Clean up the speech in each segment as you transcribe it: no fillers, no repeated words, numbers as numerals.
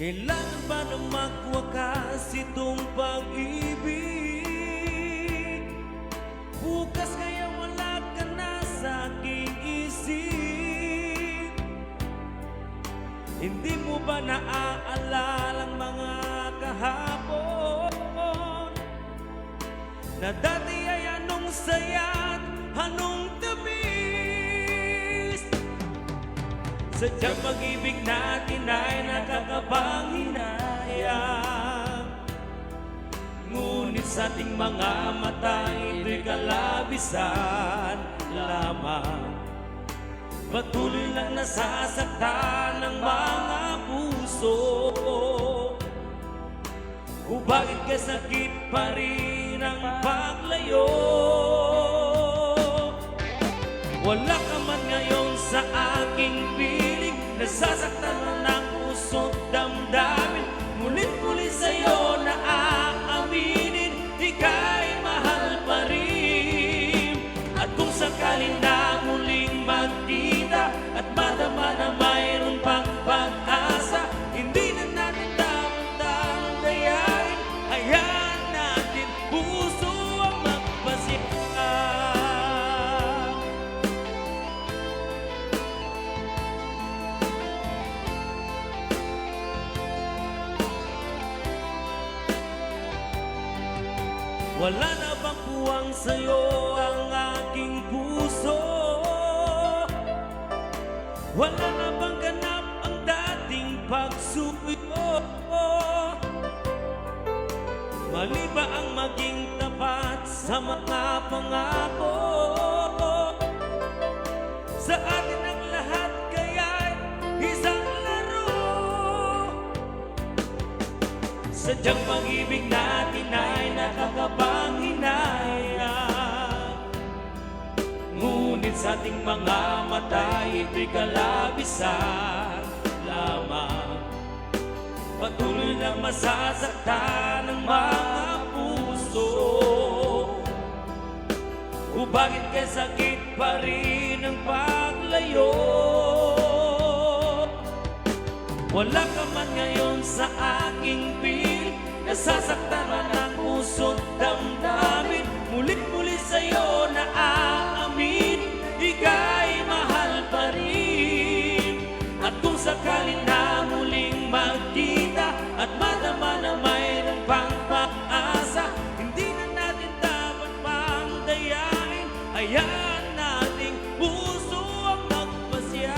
Kailangan ba na magwakas itong pag-ibig? Bukas kaya wala ka na sa aking isip. Hindi mo ba naaalala ang mga kahapon na dati ay anong saya't anong tamis? Sadyang pag-ibig natin ay nakakapanghinayang, ngunit sa ating mga mata ito'y kalabisan lamang. Patuloy lang nasasaktan ng mga puso. O bakit kasakit pa rin ang paglayo? Wala ka man ngayon sa aking piling, nasasaktan na ng puso't damdamin. Mulit-muli sa'yo na aaminin, ika'y mahal pa rin. At kung sakali na muling magkita at madama na mayroon pang pag-asa, hindi na natin dapat dayain, hayaan natin puso ang magpasya. Wala na bang puwang sa'yo ang aking puso? Wala na bang ganap ang dating pagsuyo? Mali ba ang maging tapat sa mga pangako? Sa atin ang lahat kaya'y isang laro. Sadyang pag-ibig natin ay nakakapanghinayang, ngunit sa ating mga mata ito'y kalabisan lamang. Patuloy lang masasaktan ng mga puso. O bakit kaya sakit pa rin ang paglayo? Wala ka man ngayon sa aking piling, nasasaktan man ang puso't damdamin. Mulit-muli sa'yo na aamin, ika'y mahal pa rin. At kung sakali na muling magkita at madama na mayroon pang pag-asa, hindi na natin dapat pang dayain, hayaan nating puso ang magpasya.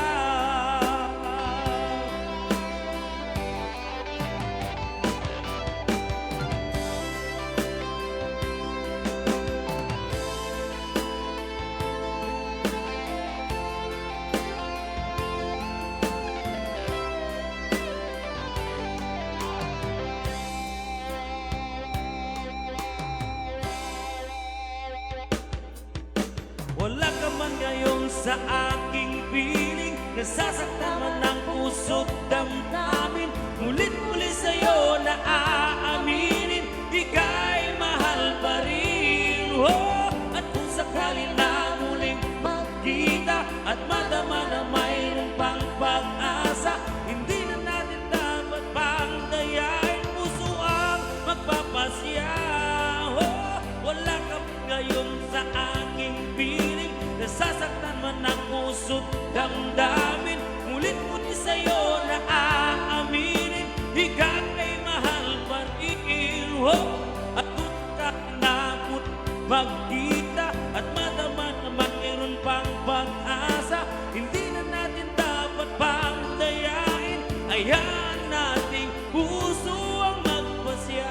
Wala ka man ngayon sa aking piling, nasasaktan man ang puso't damdamin. Mulit-muli sa'yo na aaminin, ika'y mahal pa rin. Oh, at kung sakali na muling magkita at madama na mayroon pang pag-asa, hindi na natin dapat pang dayain, puso ang magpapasya. Oh, wala ka ngayon sa aking piling, nasasaktan man ang puso't damdamin. Mulit-muli sa'yo na aaminin, ika'y mahal pa rin. Oh, at kung kakinakot magkita at madama na mayroon pang pag-asa, hindi na natin dapat pang dayain, hayaan nating puso ang magpasya.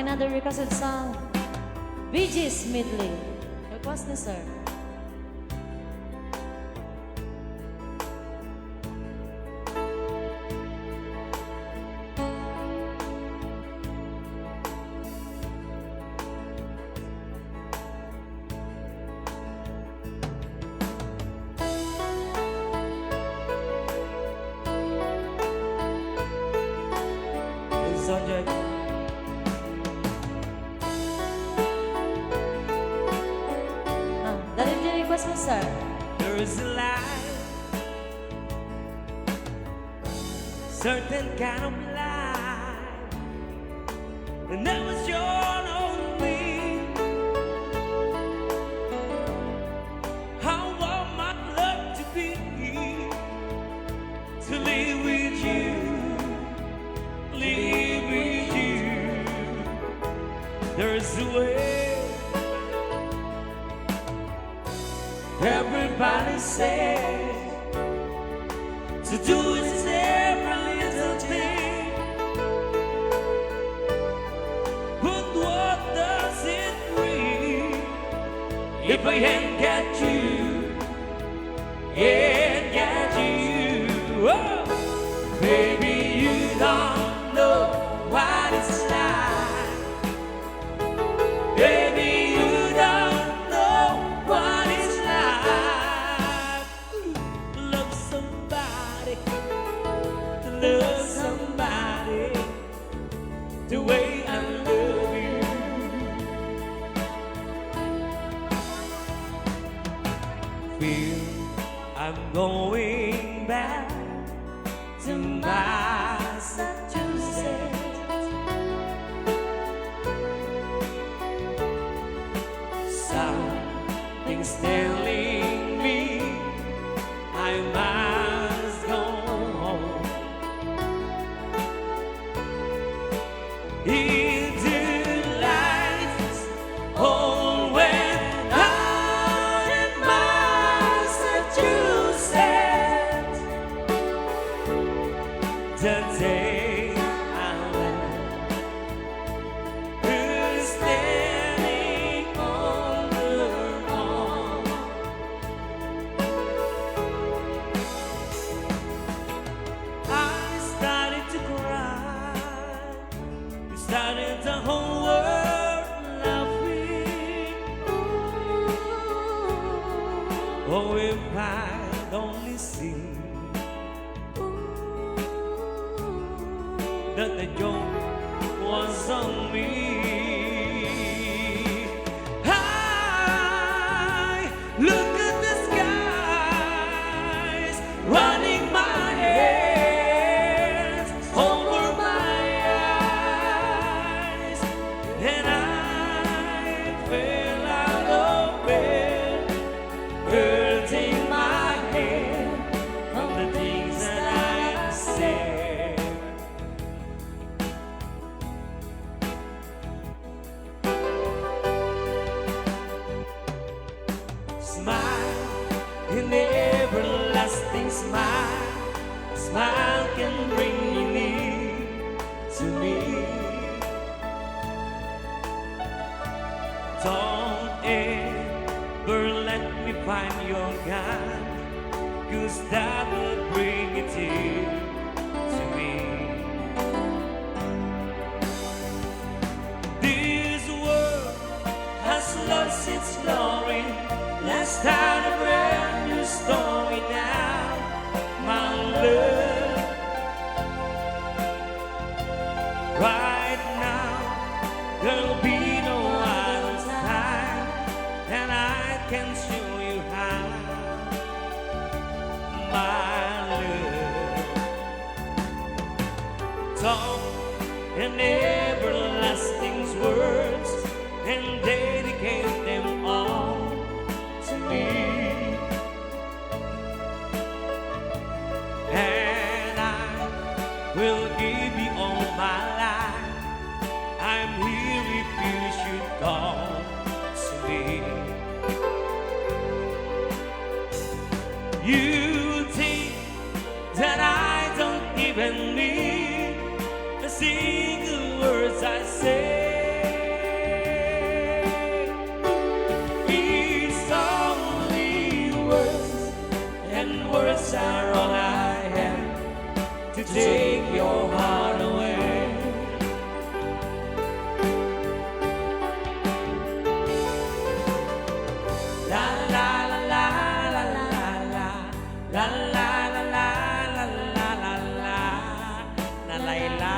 Another requested song, BG's Medley. Request ni sir. subject. Dali yung request mo, sir. There is a light, certain kind of light, and that was your only. How warm I'd love to be, to live with you, live with you. There's a way. Everybody says to do is every little thing, but what does it bring if I ain't got you? Ain't got you. Oh, baby, you don't know what it's like. Baby, you don't know what it's like. Love somebody, love somebody the way I love you. Feel I'm going back to Massachusetts. Something's telling me I must go home. Into lights, oh, when out in Massachusetts, the day I left, who's standing on her own. I started to cry. We started the whole world laughing. Oh, if I'd only seen that the joke was on me. I look at the skies, running my hands over my eyes, and I fell out of bed, hurting my head from the things that I said. Smile, an everlasting smile. A smile can bring you near to me. Don't ever let me find your God, 'cause that will bring it here to me. This world has lost its glory. Let's start a brand new story now, my love. Right now, there'll be no other time, and I can show you how, my love. Talk and everlasting words and dedicate them all to me. And I will give you all my life. I'm here if you should call to me. You think that I don't even need a single words I say. It's only words, and words are all I have to take your heart away. La la la la la la la la la la la la la la la la la la la.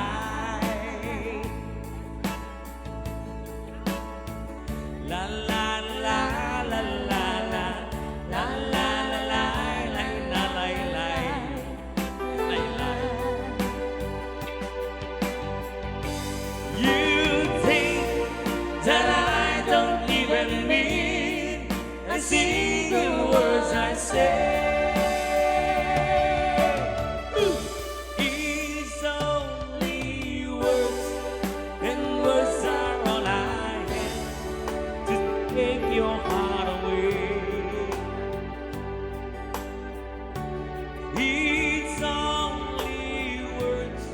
It's only words,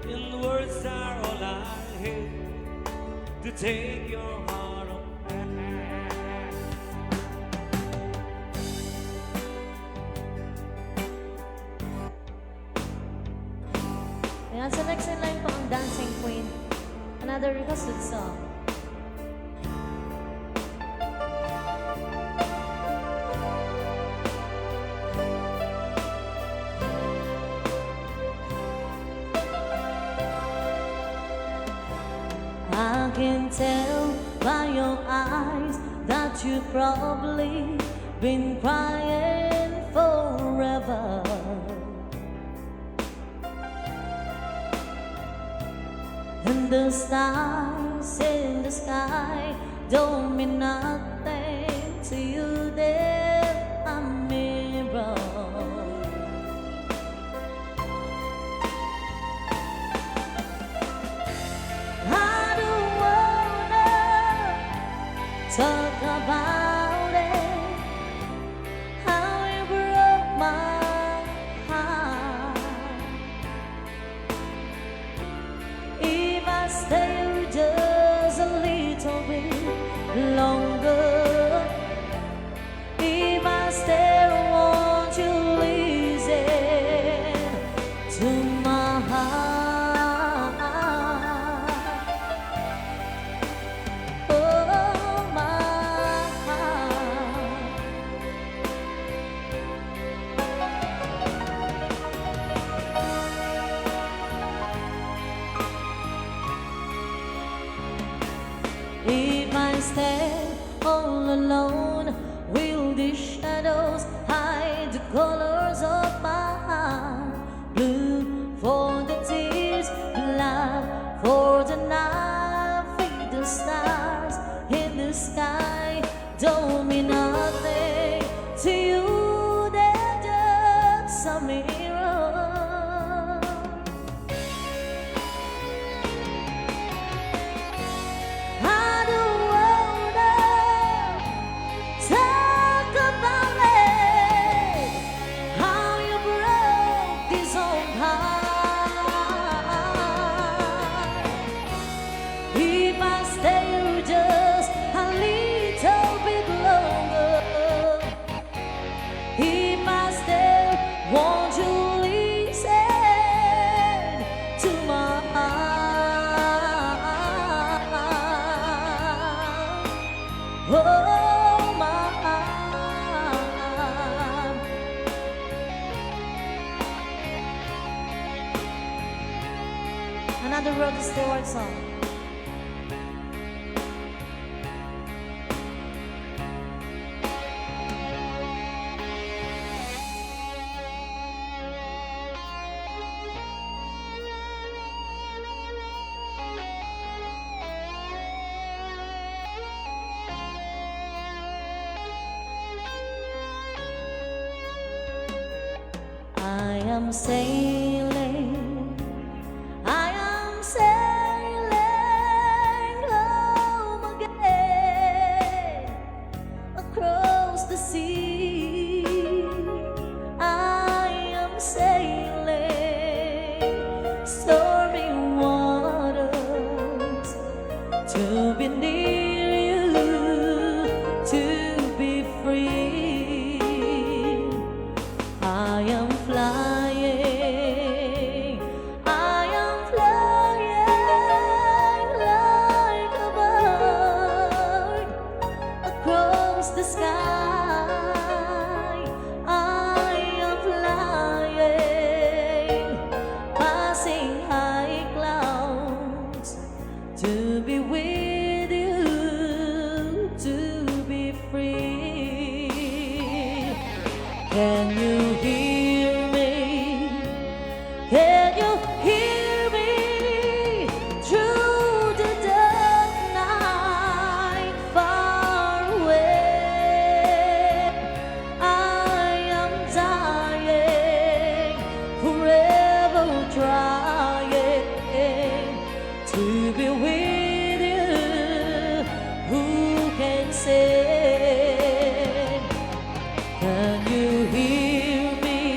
and words are all I have to take your heart apart. Ayan, sa next in line po ang Dancing Queen. Another requested song. I can tell by your eyes that you've probably been crying forever. And the stars in the sky don't mean nothing to you. They're a mirror. I don't wanna talk about it, how you broke my heart. If I stay just a little bit longer, if I stay, won't you listen to my heart? Oh, my heart. If I stand all alone, will the shadows hide the colors of my heart? Blue for the tears, black for the night, fade the stars in the sky don't mean nothing to you. They're just a mirror. I don't wanna talk about it, how you broke this old heart. If I stay just a little bit longer, if I stay, won't you listen to my heart? Oh, my heart. Another Rod Stewart song. I am sailing, I am sailing home again across the sea. I am sailing stormy waters to be near you, to be free. I am flying, I am flying like a bird across the sky. I am flying, passing high clouds to be with you, to be free. Can you hear me? Can you hear me through the dark night far away? I am dying, forever trying to be with you. Who can say? Can you hear me?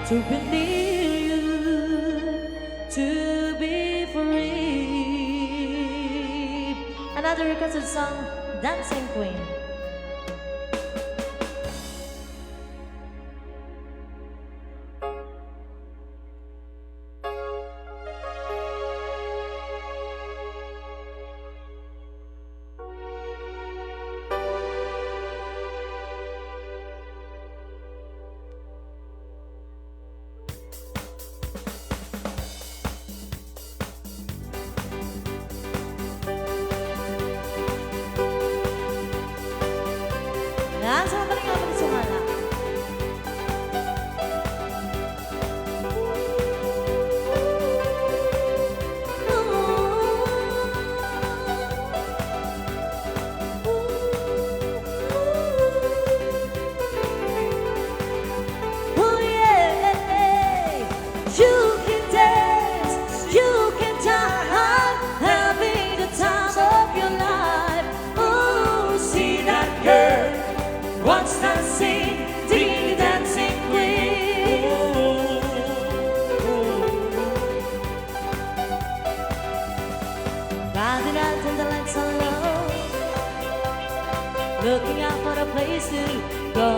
to be near you, to be free. Another requested song, Dancing Queen. Yan, sama pa rin ako sumala. Oh yeah, you can dance, you can jive, having the time of your life. Oh, see that girl. What's that sing? The dancing queen. Riding out and the lights are low, looking out for a place to go,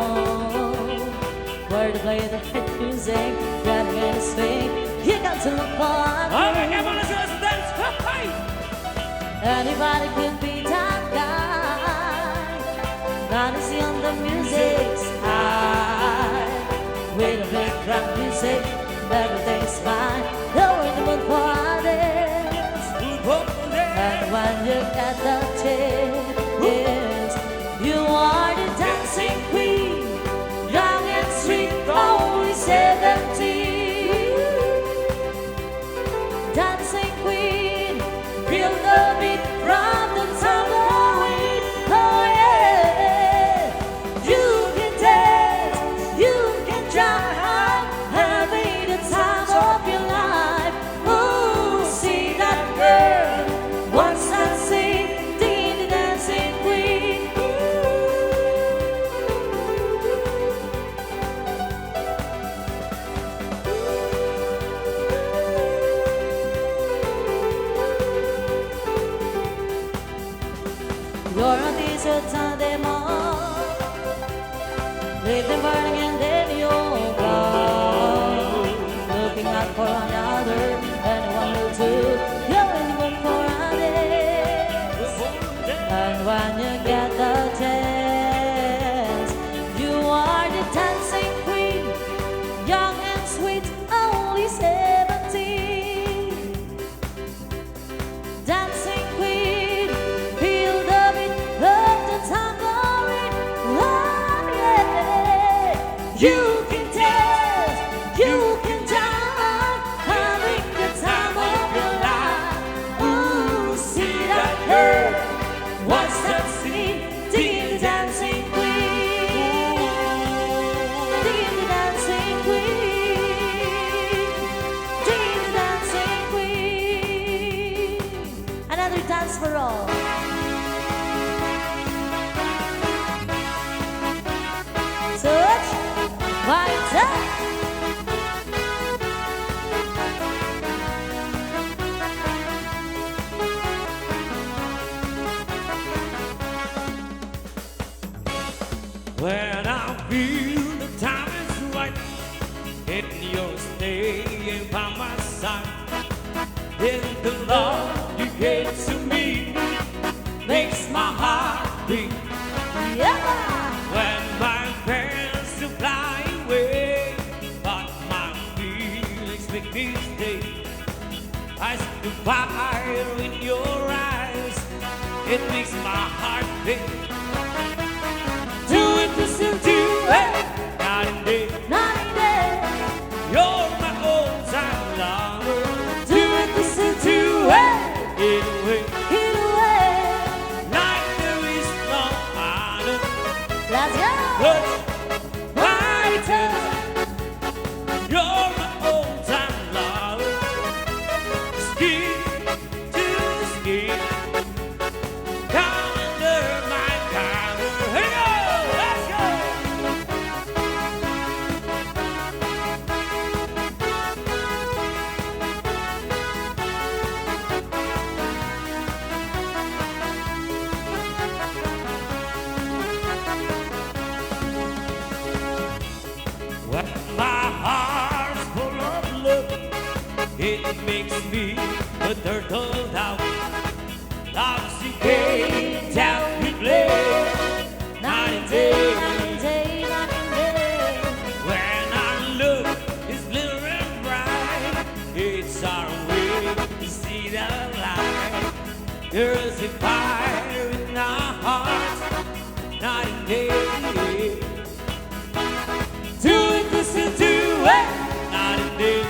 where to play the hit music, getting in a swing. You got to look for a Okay, come on, let's go, let's dance. Hey! anybody could be that guy. Not to see on the music's high, with a big rock music, everything's fine. You're in the mood for a dance, and when you get the chance, you are the dancing queen, young and sweet, only 17. Dancing queen, feel the beat from the tambourine. Oh yeah, you can dance, you can jive, having the time of your life. Oh, see that girl, what's that sing? The dancing queen. You're on this Sunday morning, leave them burning and then you'll go, looking out for another, anyone will do. You're in the mood for a dance, and when you get the chance, you are the dancing queen, young and sweet, only 17. Dancing queen, feel the beat of the tambourine. Oh yeah, you can dance, you can jive, having the time of your life. Ooh, see that girl, what's that scene? The dancing queen, the dancing queen, the dancing queen. Another dance for all. Touch, right up. When I feel the time is right, and you're staying by my side, then the love you gave to me makes my heart beat. Yeah. When my parents to fly away, but my feelings make me stay. I see the fire in your eyes, it makes my heart beat. Do it to still do it, night and day. Night and day. You're my old time lover. Do it, listen to it. Anyway, Either way. like there is no other. Let's go. Touch my touch. You're my old time lover. Skin to skin. Come under my collar. Here we go, let's go. It's me, a turtle dove. Loves you Cape Town, we play. Night and day, when our love is glittering bright, it's our way to see the light. There's a fire in our hearts, night and day. Do it, listen to it, night and day.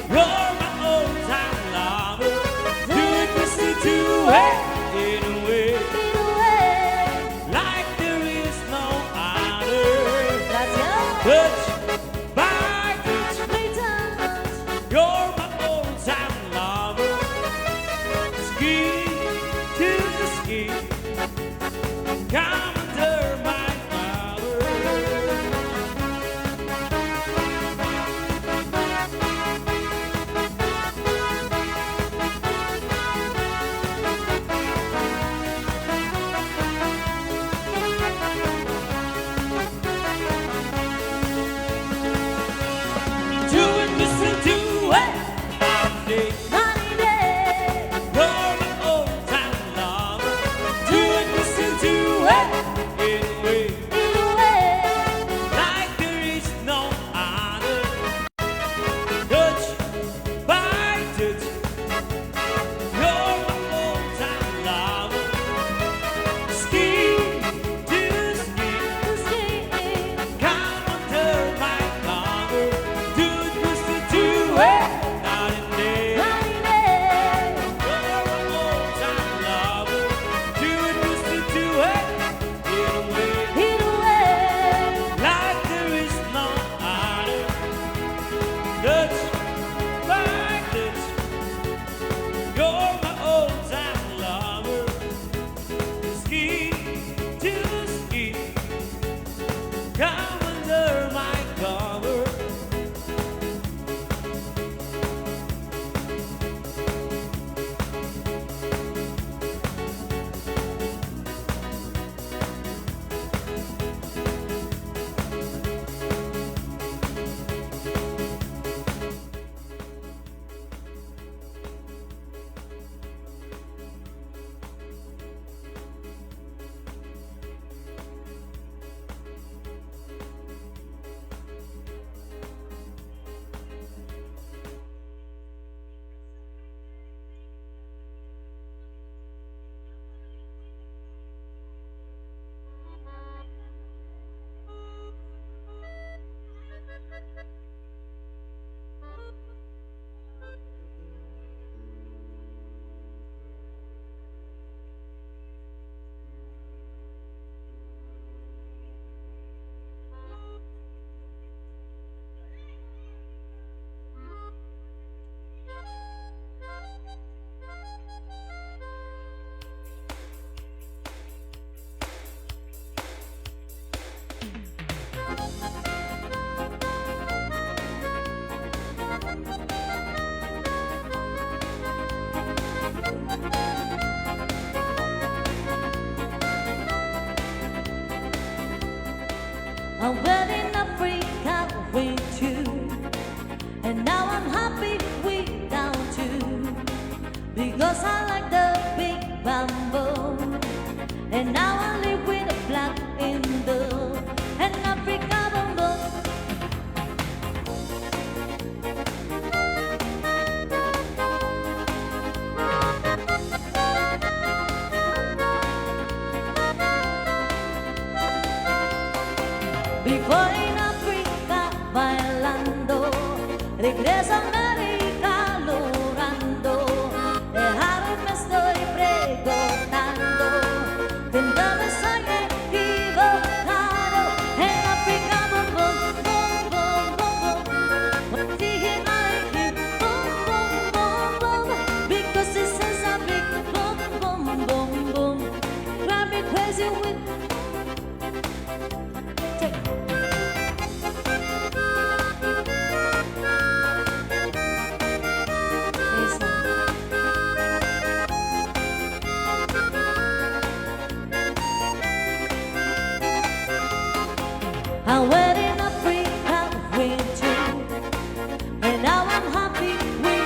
You're my old-time lover. Do it, listen to it, in a way. Like there is no other. Touch by touch, you're my old-time lover. Ski to the ski, come under my power. Do it, listen to it, night and day. You're my old-time lover. Do it, listen to it, in a way. Like there is no other. Touch by touch, you're my old-time lover. Ski to ski, come under my cover. Do it, listen to it, night and day. You're my old-time lover. Do it, listen to it, in a way. Like there is no other. Touch by touch, you're my old-time lover. Ski to ski, come under my cover. I went in Africa with you, and now I'm happy without you, because I like the big bamboo, and now I live with a black Indo, and Africa bamboo. Before in Africa bailando, regreso a América llorando, dejarme me estoy preguntando, tendré sangre equivocado, en Africa boom boom boom boom boom boom, thinking I keep boom boom boom boom, because it says a big boom boom boom boom, drive me crazy with. I went in Africa with you, and now I'm happy with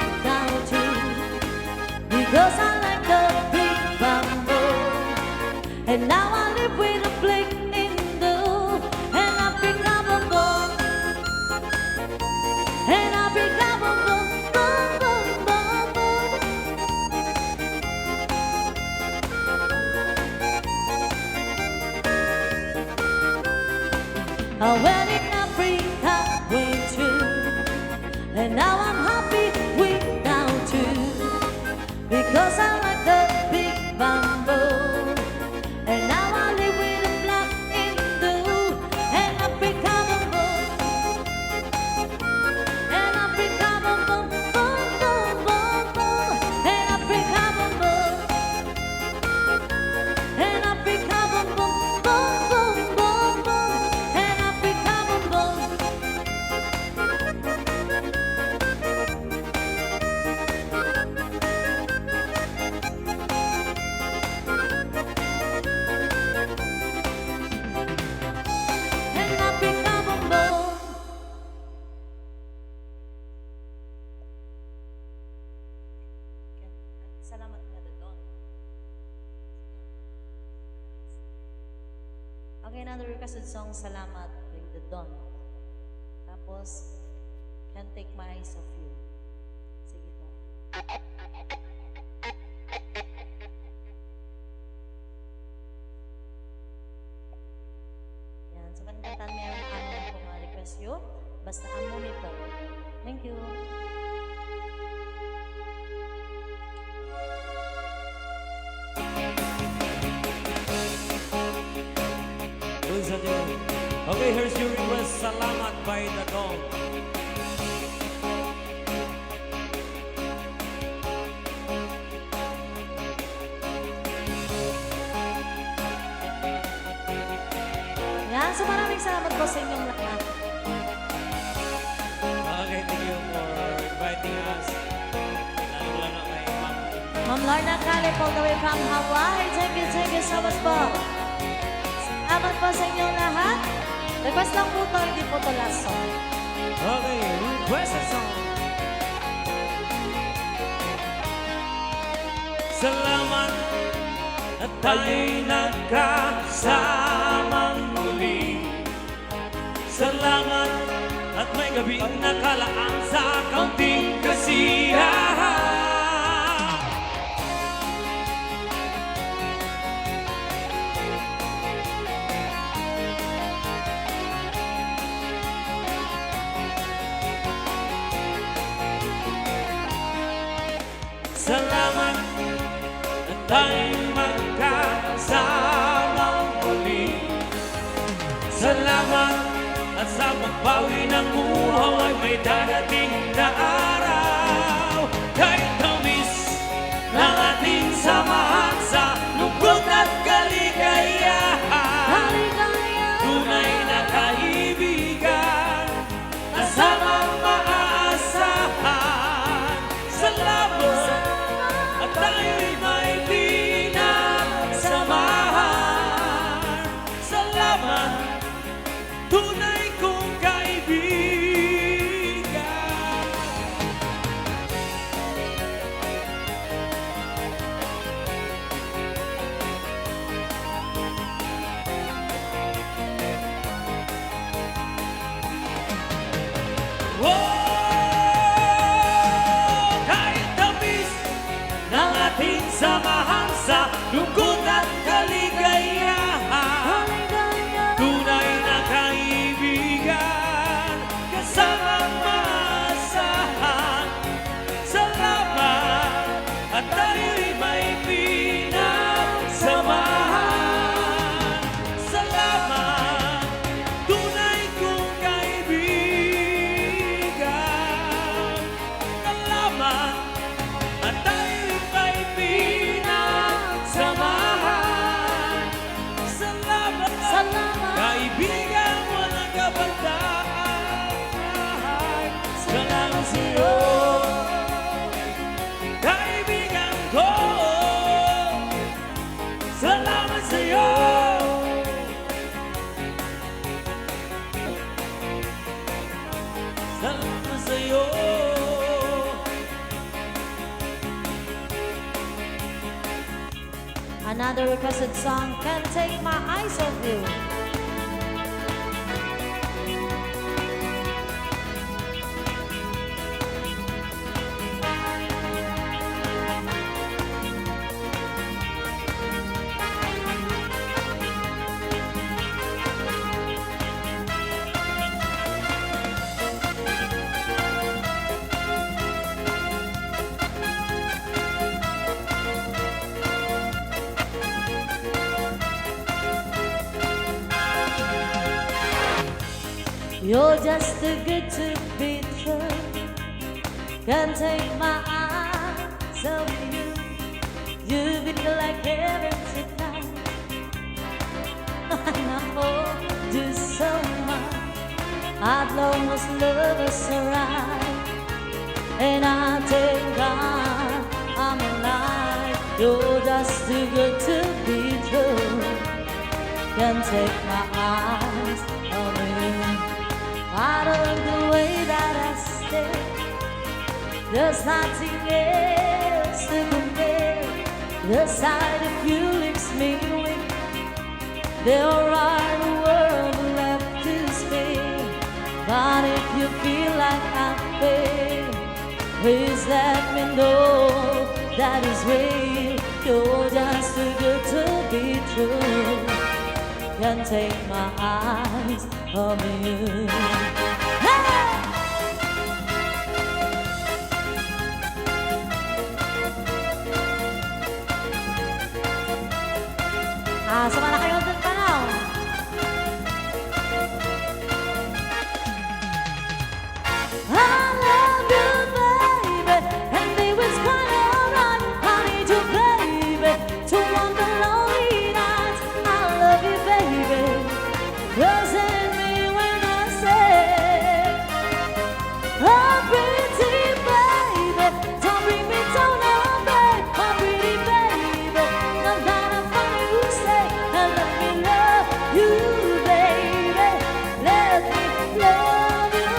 A wedding Africa went through, and now I'm happy without you, because I like the big bamboo, and now I live with a black Hindu, and Africa bamboo, and Africa bamboo, boom, boom, boom, boom, and Africa bamboo, and Africa bamboo, boom, boom, boom, boom, and Africa bamboo. And Africa bamboo. Salamat nga doon. Okay, another requested song, Salamat with the Dawn. Tapos, Can't Take My Eyes Off You. Sige po. Yan, so kantantan meron amo po nga request yun. Basta amo ni po. Thank you. Okay, here's your request, Salamat by the Dawn. Yan, so maraming salamat po sa inyong lahat. Okay, thank you for inviting us. Lalo-lalo kay Ma'am. Ma'am Lorna Calip all the way from Hawaii. Thank you so much po. Salamat po sa inyong lahat. Request lang po to, hindi po to last song. Okay, request a song. Salamat at tayo'y nagkasamang muli. Salamat at may gabing nakalaan sa kaunting kasiyahan. Salamat at tayo'y magkasamang muli. Salamat at sa pagbawi ng uhaw ay may darating na araw. Kahit tamis ng ating samahan sa lungkot at kaligayahan, tunay na kaibigan, kasamang maaasahan. Salamat at tayo'y may pinagsamahan. Salamat, tunay kong kaibigan. Kahit tamis ng ating samahan sa lungkot at kaligayahan, tunay na kaibigan, kasamang maasahan. Salamat at tayo'y may pinagsamahan. Salamat, tunay kong kaibigan. Salamat at tayo'y may pinagsamahan. Salamat, kaibigan, walang kabantaan. Salamat sa'yo, kaibigan ko. Salamat sa'yo. Salamat sa'yo. Another requested song, Can't Take My Eyes Off You. You're just too good to be true. Can't take my eyes off you. You feel like heaven tonight. And I hold you so much. I'd almost love us right. And I thank God I'm alive. You're just too good to be true. Can't take my eyes off you. I love the way that I stay. There's nothing else to compare. The sight of you makes me weak. There are the world left to spare. But if you feel like I fail, please let me know that is real. You're just too good to be true. Can't take my eyes off you. Hey! Sama na kayo ng tanaw. I love you, baby, and it was quite alright. I need you, baby, to want the lonely nights. I love you, baby, listen me when I say, oh, pretty baby, don't bring me down, oh, babe, oh, pretty baby, now that I find you say, let me love you, baby, let me love you.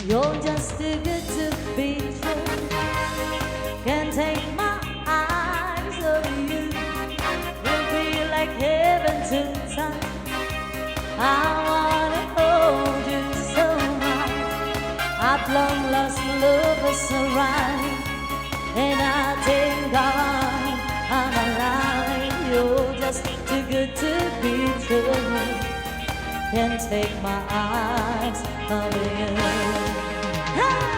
You're just too good to be true. Can't take my eyes off you. You feel like heaven to touch. I wanna hold you so much. I've long lost lovers around, and I thank God I'm alive. You're just too good to be true. Can't take my eyes off you. Hey!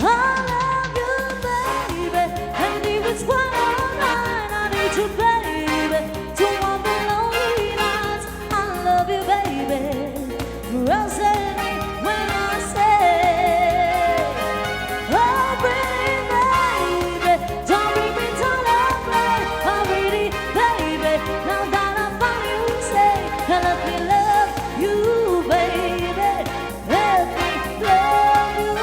I love you, baby, and it was quite alright. I need you, baby, to want the lonely nights. I love you, baby, trust me when I say, oh, pretty baby, don't bring me down, oh, babe, oh, pretty baby, now that I find you, say, let me love you, baby, let me love you.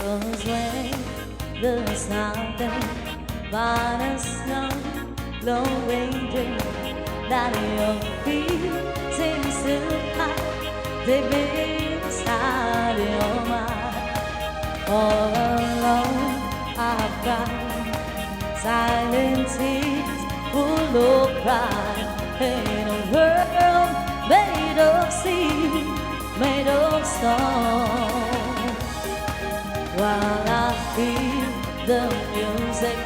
Cause when there's nothing but a snow blowing dream that your feet seems to hide deep inside your mind. All alone I've cried silent tears full of pride in a world made of sea, made of stone. While I feel the music,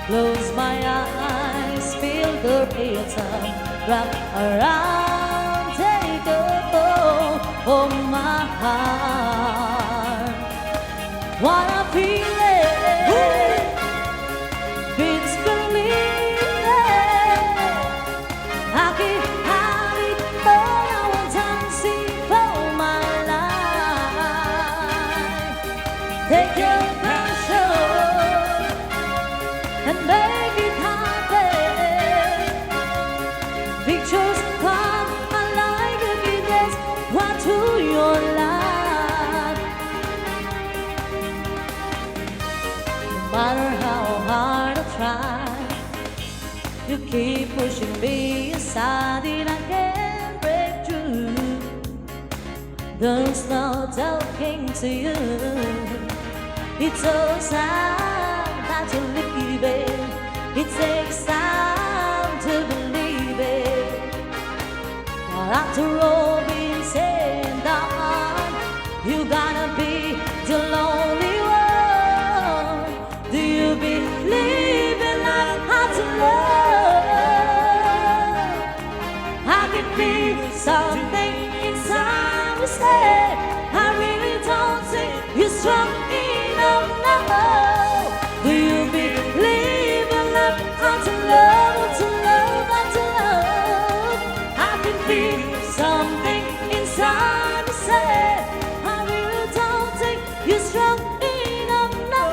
close my eyes, feel the rhythm wrap around, take a hold of my heart. What I feel matter how hard I try. You keep pushing me aside and I can't break through. There's no talking to you. It's so sad that you're leaving. It takes time to believe it. But after all being said and done, you gotta be the lonely one. Do you believe in life how to love? I can feel something inside me say, I really don't think you're strong enough now. Do you believe in life how to love, how to love, how to love? I can feel something inside me say, I really don't think you're strong enough now.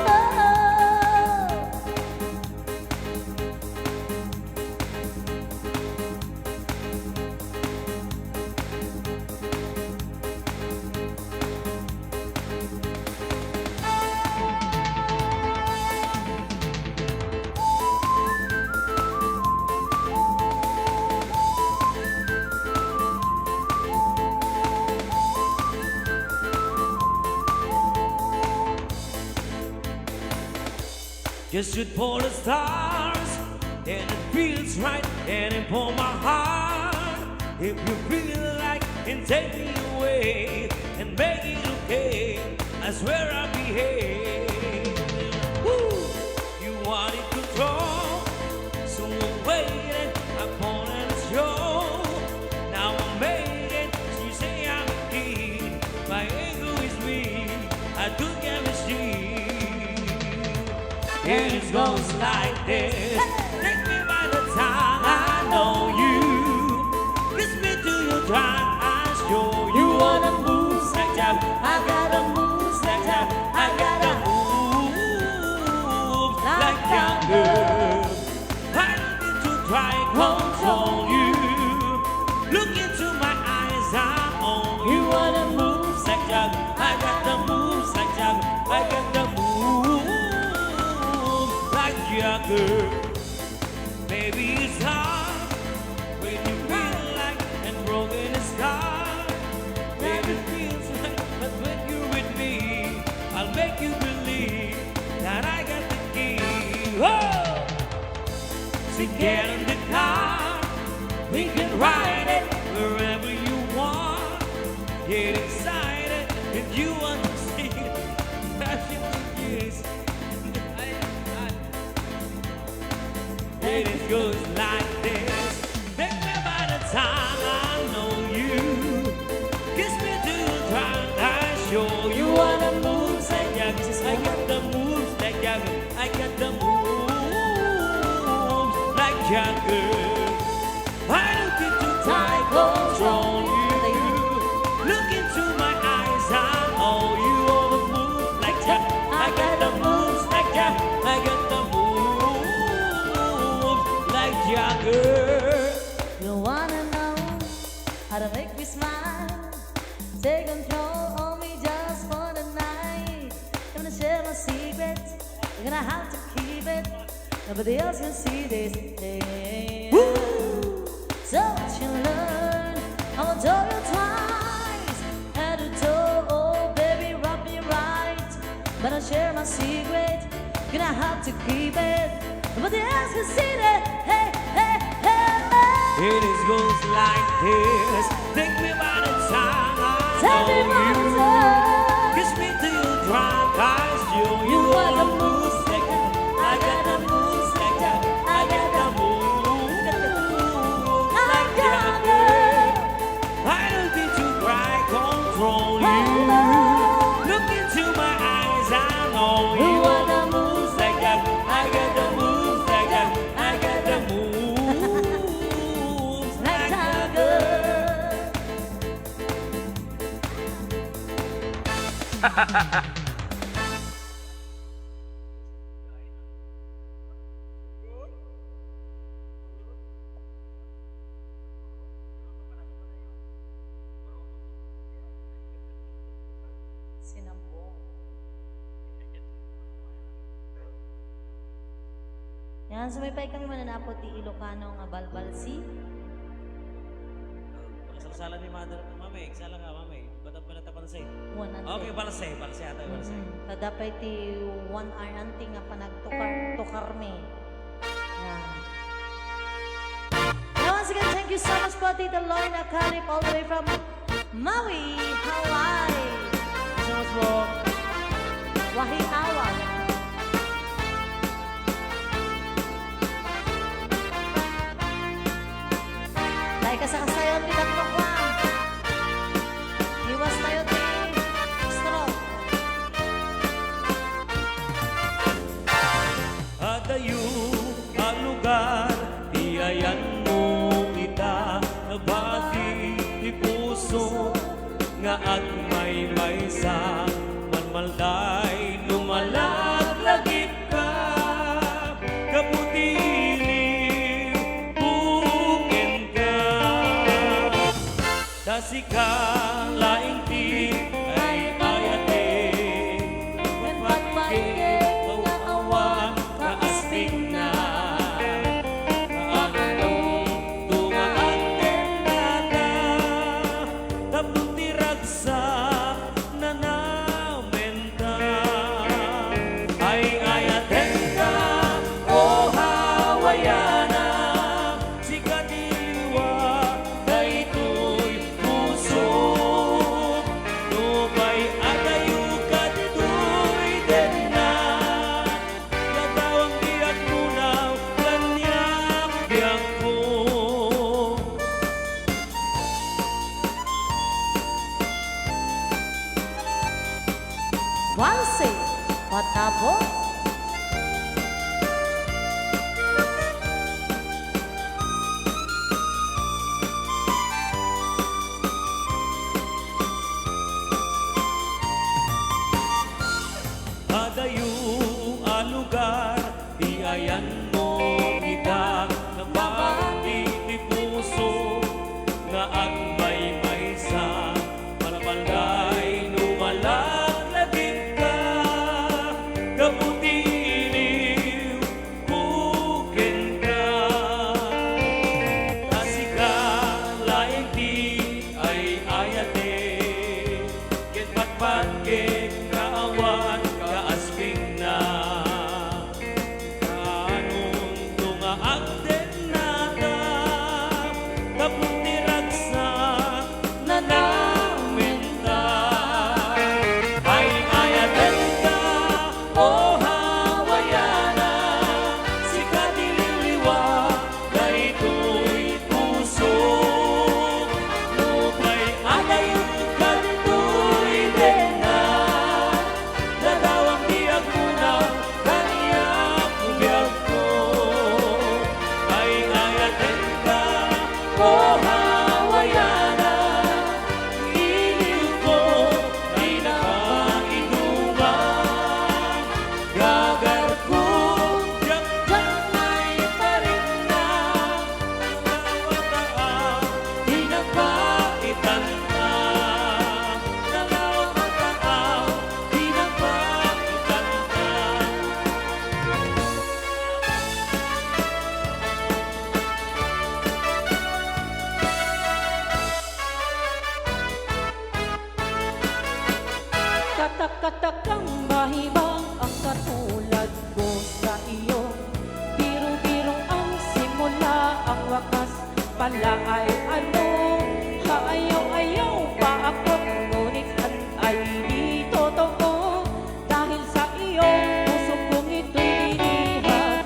Just shoot for the stars, and it feels right, and it pour my heart. If you feel like and take me away and make it okay, I swear I'll behave. Woo! You wanted control, so I waited upon a show. Now I made it, you say I'm a kid. My ego is weak, I do chemistry. It goes like this. Take me by the time I know you. Kiss me till you try. I show you wanna move like that. I gotta move like that. I gotta move like that girl. I don't need to try control you. Look into my eyes, I own you. Wanna move like that. I gotta move like that. I gotta move. Girl, maybe it's hard when you feel like and broken is hard. Maybe it feels like, but when you're with me, I'll make you believe that I got the key. Oh! So get in the car, we can ride it wherever you want. Get excited if you understand. Passion is. It goes like this. Take me by the time I know you. Kiss me till you try. I show you wanna move like that. I got the moves like that. I got the moves like that girl. I don't get to try control you. Look into my eyes, I know you wanna move like that. I got the moves like that. I got the moves. Yeah, girl. You wanna know how to make me smile? Take control of me just for the night. I'm gonna share my secret. You're gonna have to keep it. Nobody else can see this. Hey. So what you learn, I will tell you twice. Head to toe, oh baby, rub me right. But I'll share my secret. You're gonna have to keep it. Nobody else can see that. Hey, hey, hey, hey. It is goes like this. Take me by the time I Tell me know what you. to Kiss me till you drop. I show you all the moves like that. I got the moves like that. I got the moves like that girl. I don't need to cry, control you. Look into my eyes, I know you want the moves like that. I got the moves like that. I got the moves like that girl. Yan, sumipay kami mananapot ti Ilocano nga balbalsi. Pagsasalan ni mother, mamay, eksala ka, mamay. Ba't pala tapansay? Okay, balasay ata, balasay. Kadapay ti 1 hour anting nga panagtukar me. Yan. Now, once again, thank you so much po, Tita Lorna Calip, all the way from Maui, Hawaii. So much po. Wahiawa. Dahil ka sa kasayon, tinatlong ko. Iwas tayo, ti stroke. Adayo ang lugar, tiyayan mo kita, nabati di puso, nga at may maysa, manmalday, lumalaglagip ka, kaputiling, bukin ka, tasika, laing ti, ay ayate, Pagpagpagin, awan, kaasping na, kaanong tungaan tenada, tapos tiragsak na namenta, ay ayaten ka, o hawayana, sikatiliwa, daytoy puso, nubay adayo kadtoy den na, ladawang biyak munaw, kanyak biyak ko. Walse, Watabo. Adayo ang lugar, tiyayan mo kita, nabati di puso, nga ang may maysa, malabalday, lumalaglagip ka, kaputi iliw, bukin ka, tasika, laing ti, ay ayate, ket patpat ket kaawan, kaasping na, kaanong tungaag den nata, tapos niragsak na namenta, ay ayaten ka, o hawayana, sikatiliwa, daytoy puso, nubay adayo kadtoy den na, ladawang biyak munaw, kaniyak biyak ko, ay ayaten ka, o hawayana, iliw ko, di nakainuman, gagar ko, may pa rin na, nalawataan, di napaitan na, nalawataan, di napaitan na. Katak-katakang mahibang ang katulad ko sa iyo. Biro-biro ang simula, ang wakas pala ay ano. Haayaw-ayaw pa ako, ngunit ay di totoo. Dahil sa iyo, puso kong ito'y binihag.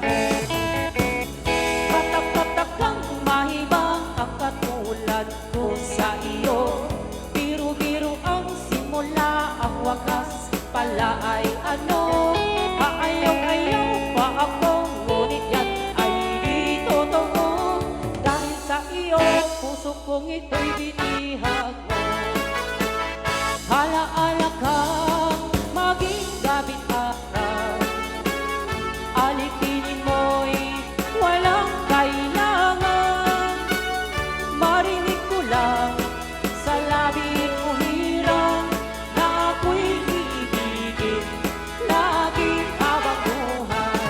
Katak-katakang mahibang ang katulad ko sa iyo. Biro-biro ang simula, ang wakas pala ay ano. Haayaw-ayaw pa ako, ngunit yan ay di totoo. Dahil sa iyo, puso kong ito'y binihag mo. Hala-ala kang maging gabit araw, alipinin mo'y walang kailangan. Marinig ko lang sa labi ko hirang, na ako'y iibigin lagi habang buhay.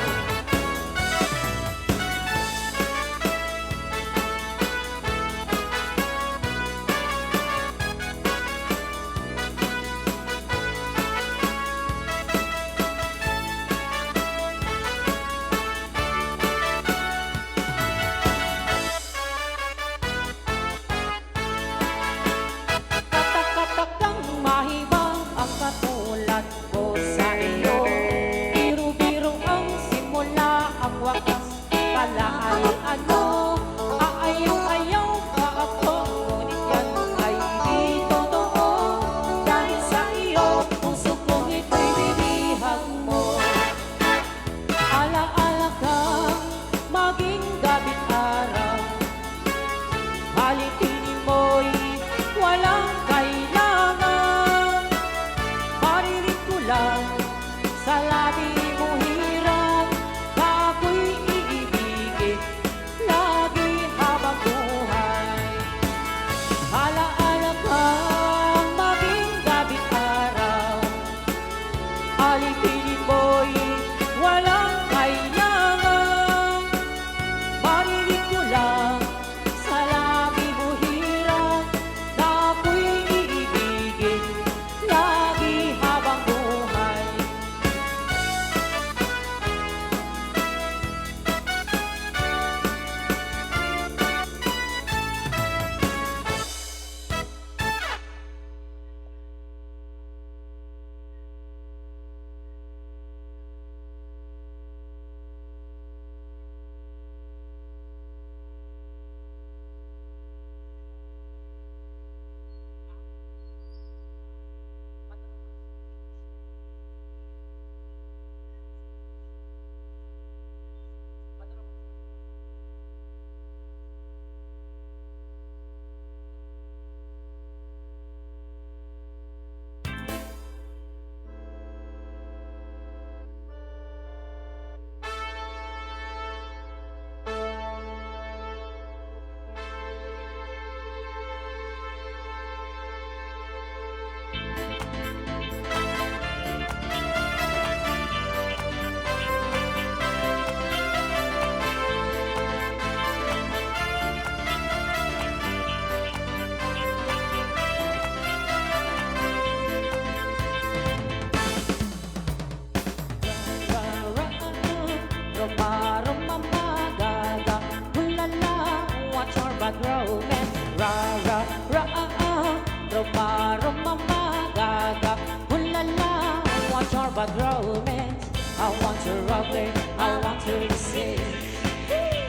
want her all day, I want her to see.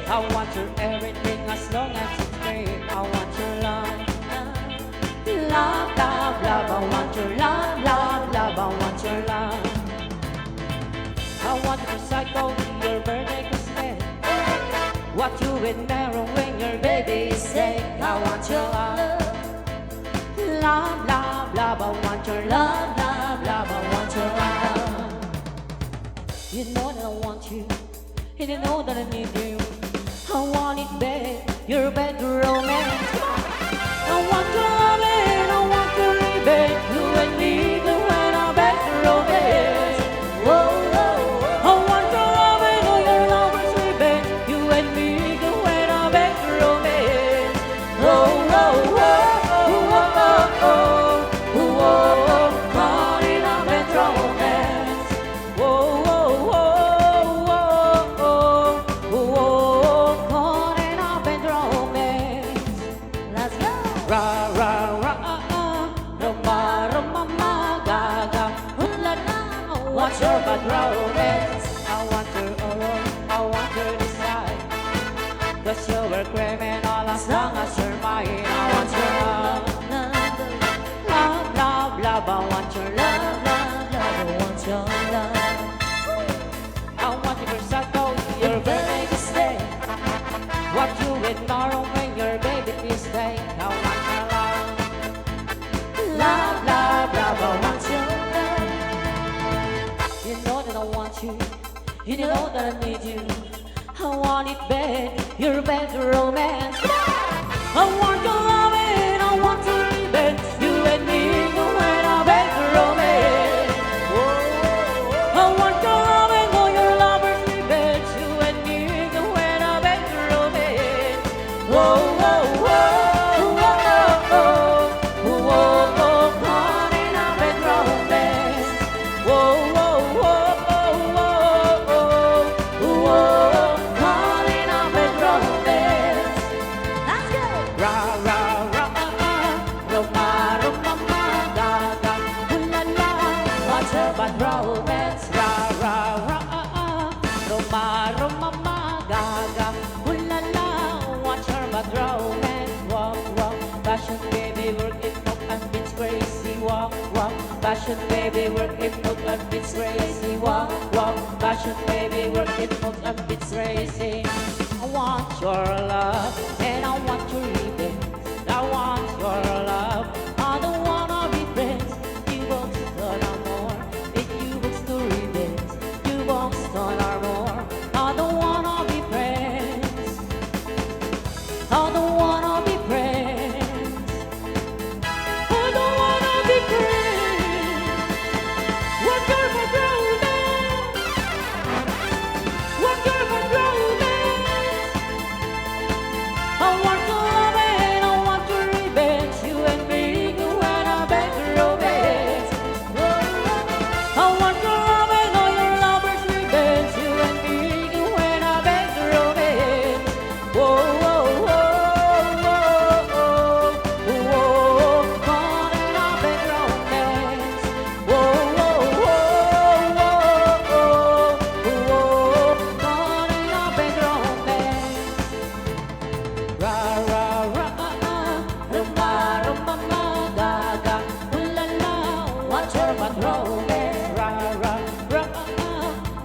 I want her everything as long as it's free. I want your love, love, love, love. I want your love, love, love. I want your love. I want to cycle your birthday Christmas. What you with marrow when your baby is sick. I want your love, love, love, love. I want your love, love, love. I want your love. You know that I want you, and you know that I need you. I want it bad, your bad romance. I want your love and I want your rebate. You and me, the when I beg romance. Whoa, whoa, whoa. I want your love and all your lovers rebate. You and me, the when I beg romance. Whoa, whoa, whoa, whoa, whoa, whoa, whoa. Caught in a bad romance. Whoa, whoa, whoa, whoa, whoa, whoa. Caught in a bad romance. Let's go. Ra, ra, ra, roma, roma, ma, ga, ga. La, la. What's your bad romance? I want to, I want to decide. Cause you were criminal as long as you're mine. I want your love, love, love, love. I want your love, love, love. I want your love. I want your cycle, your birthday to stay. What you ignore when your baby is day. I want your love, love, love, love. I want your love. You know that I want you, you know that I need you. I want it bad, your bad romance. I want your love and I want to rebate. You and me, go when I beg romance. I want your love and all your lovers rebate. You and me, go when I beg romance. Whoa, whoa, whoa, whoa, whoa, whoa, whoa, caught in a bad romance. Whoa, whoa, whoa, whoa, whoa, whoa, caught in a bad romance. Let's go. Ra, ra, ra, roma, roma, ma, ga, ga. Ooh la la, what's your bad romance? Ra, ra, ra, roma, roma, ma, ga, ga. Ooh la la, what's your bad romance? Walk, walk, fashion baby, work it out and it's crazy. Walk, walk, fashion baby, work it out and it's crazy. Walk, walk, fashion baby, work it out and it's crazy. I want your love and I want your revenge. I want your love. I don't wanna be friends. You won't start no more. If you won't to revenge, you won't start no more. I don't wanna be friends. I don't wanna be friends. I don't wanna be friends. What's your bad romance? What's your bad romance? I want your love and I want your revenge. You and me, go when I beg romance. I want your love and all your lovers revenge. You and me, go when I beg romance. Whoa, whoa, whoa, whoa, whoa, caught in a bad romance. Whoa, whoa, whoa, whoa, whoa, caught in a bad romance. Ra, ra, ra, roma, roma, ma, ga, ga. Ooh la la, what's your bad romance? Ra, ra, ra,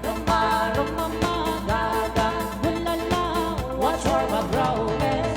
roma, roma, ma, ga, ga. Ooh la la, what's your bad romance?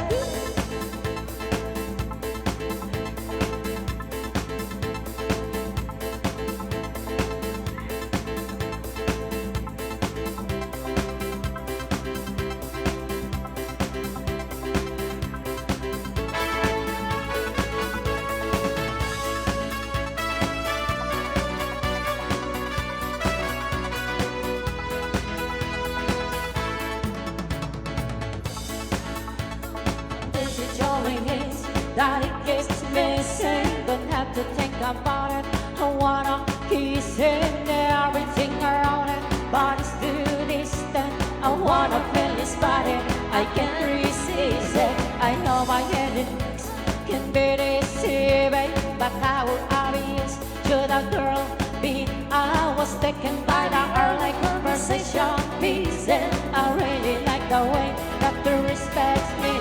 This is showing is that it gets missing. Don't have to think about it. I wanna kiss it and everything around it, but it's too distant. I wanna feel his body. I can't resist it. I know my enemies can be deceiving, but how I be used to the girl be? I was taken by the early conversation. conversation pieces. I really like the way Doctor respects me.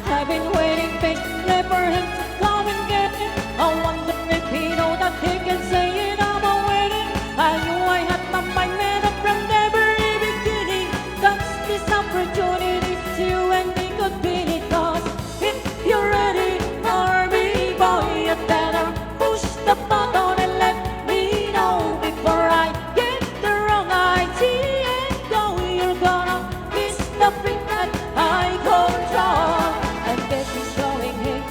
I've been waiting patiently for him to come and get it. I wonder if he know that he can say it. I'm waiting. I knew I had my mind made up from the very beginning. That's this opportunity to you and me could be it. 'Cause if you're ready for me, boy, you better push the button and let me know before I get the wrong idea and go. You're gonna miss the thing that I control. And this is showing him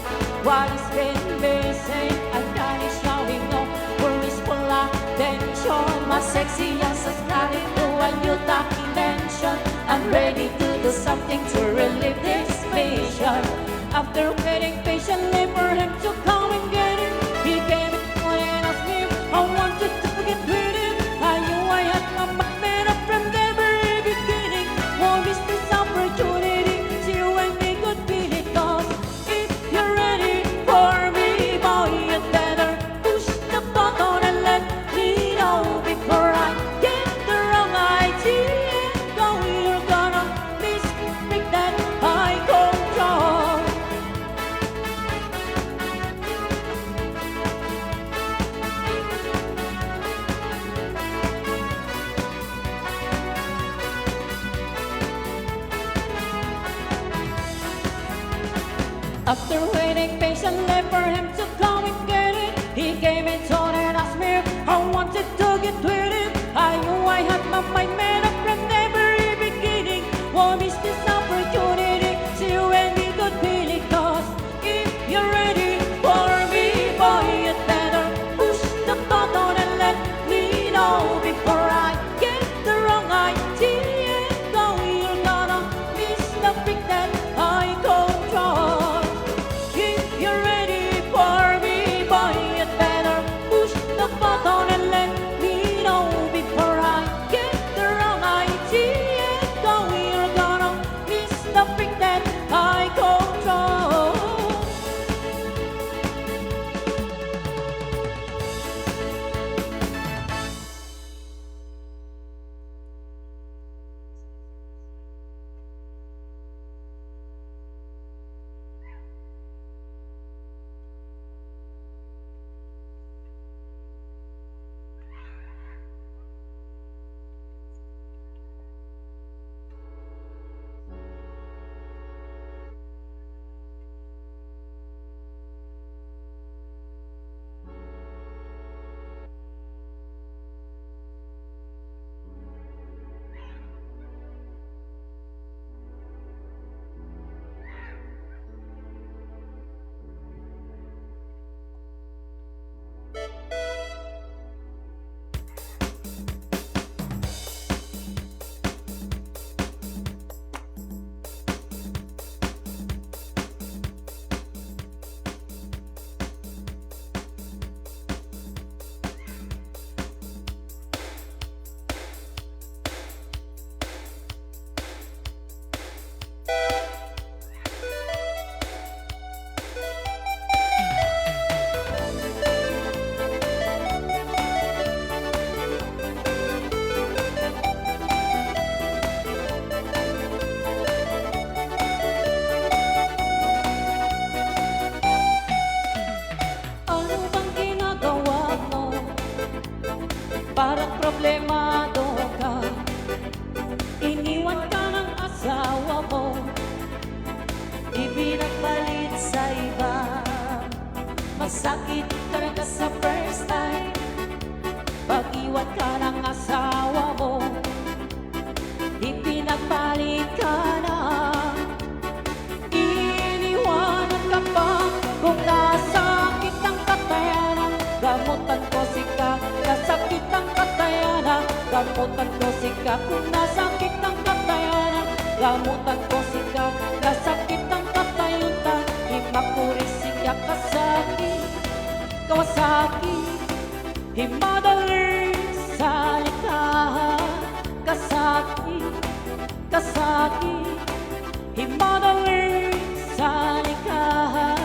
what he's been missing. And that is showing off for his full attention. My sexy ass is starting to a new dimension. I'm ready to do something to relieve this mission. After waiting patiently for him to come and get it, he came and asked me if I wanted to get with him. I knew I had my mind made up from the very beginning. Won't miss this opportunity to you and me could be it. 'Cause if you're ready for me, boy, you better push the button and let me know before I get the wrong idea and go. You're gonna miss me that I control. After waiting patiently for him to come and get it, he came and told and asked me if I wanted to get with it. I knew I had my mind made up from the very beginning. Won't miss this opportunity to you and me could be it. 'Cause if you're ready for me, boy, you better push the button and let me know before I get the wrong idea and go. You're gonna miss the thing that I control. If you're ready for me, boy, you better push the button and let me know before I get the wrong idea and go. You're gonna miss the thing that I control. Parang problemado ka, iniwan ka ng asawa mo, ibinagpalit sa iba. Masakit talaga sa first time, pag-iwan ka ng asawa mo, ibinagpalit ka na. Iniwanan ka pa kung nasakit ang katayanan, gamutan ko sika, nasakit ang katayanan, gamutan ko sika, kung nasakit ang katayanan, gamutan ko sika, nasakit ang katayutan, imakurisi ka kasaki, kawasaki, himadali sa likhahan, kasaki, kasaki, himadali sa likhahan.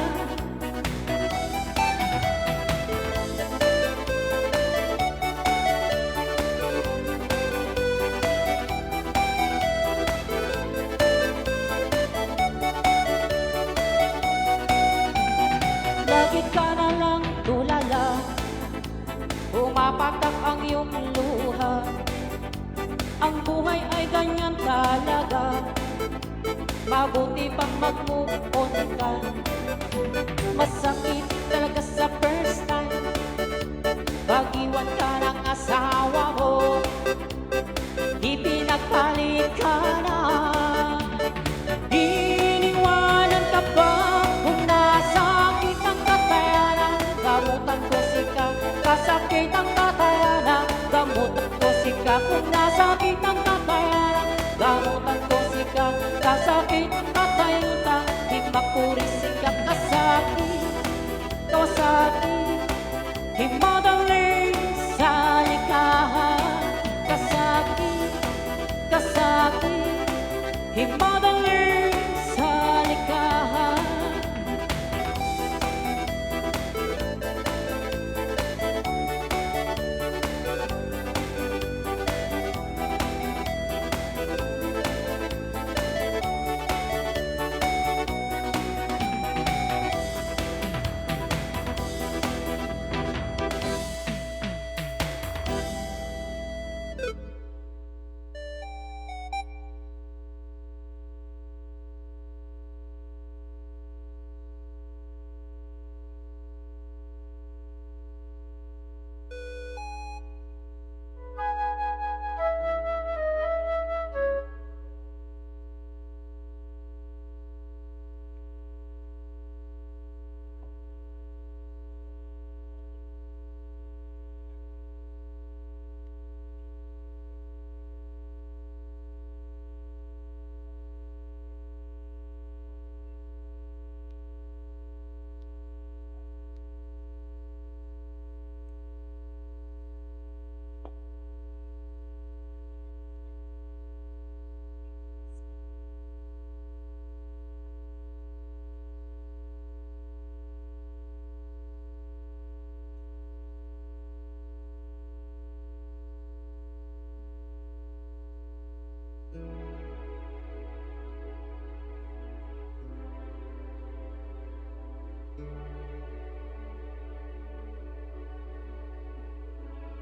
buhay ay ganyan talaga. Mabuti pang mag-move on ka. Masakit talaga sa first time pag-iwan ka ng asawa mo. Ipinagpalit ka na. Iniwanan ka ba kung nasakit ang katayanan? Gamutan ko sika, kasakit ang katayanan. Gamutan ko sika kung nasakit ang katayanan. Gamutan ko sika, kasakit ang katayanan. Di makuri sika, kasakit, kawasaki. Di madaling sa likahan. Kasakit, kasakit. Di madaling sa likahan.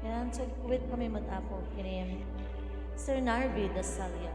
Yan, so wait kami mag-apo kini Sir Narvi Dasalia.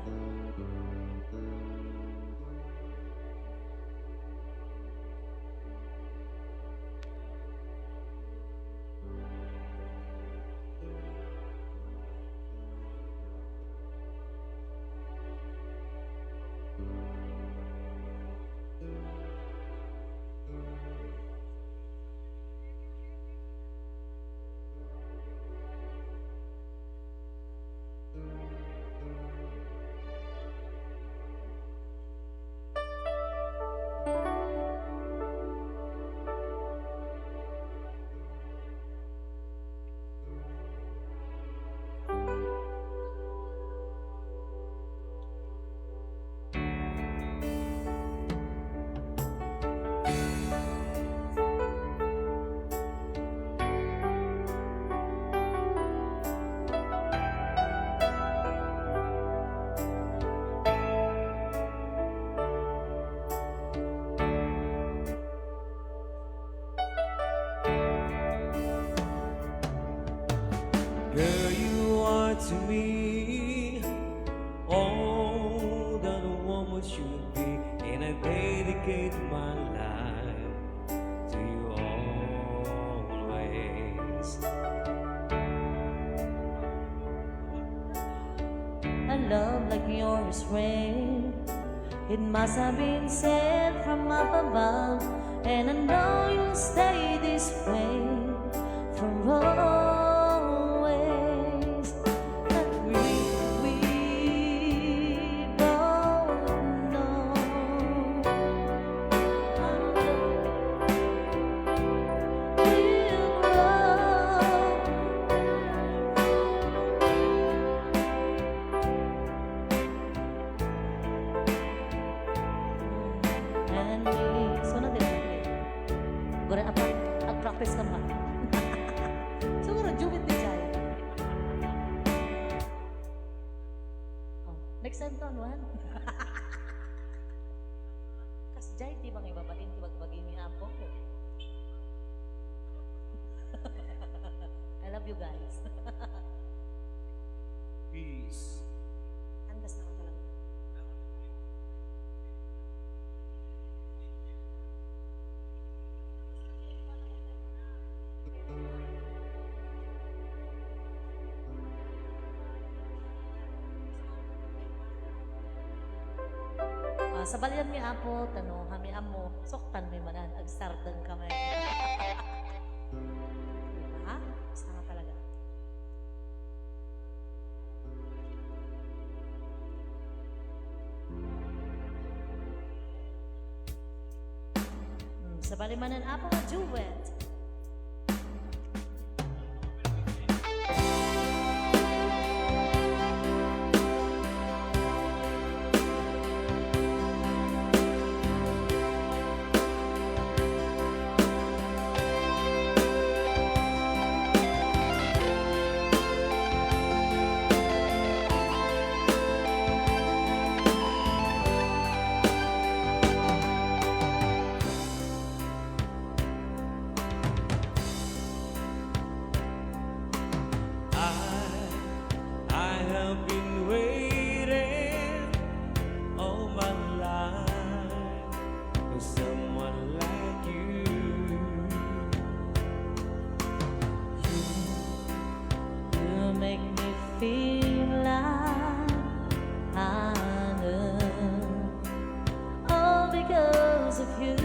Girl, you are to me all that a woman should be, and I dedicate my life to you always. A love like yours rain. It must have been sent from up above, and I know you'll stay this way for always. That we both know. Our love will grow. And we, so na din. Gura apa? Ag-practice ka ba? Siguro, jubit din siya. Oh, next time to, Juan. Kas jay, di ba nga babain, di bagbagin ni Apo? I love you guys. Peace. Sa balian mi apo, tanong kami amo, suktan mi manan, agsardan kami. Diba? Basta nga talaga. Sa balimanan apo, duet. I have been waiting all my life for someone like you. You make me feel like I know, all because of you.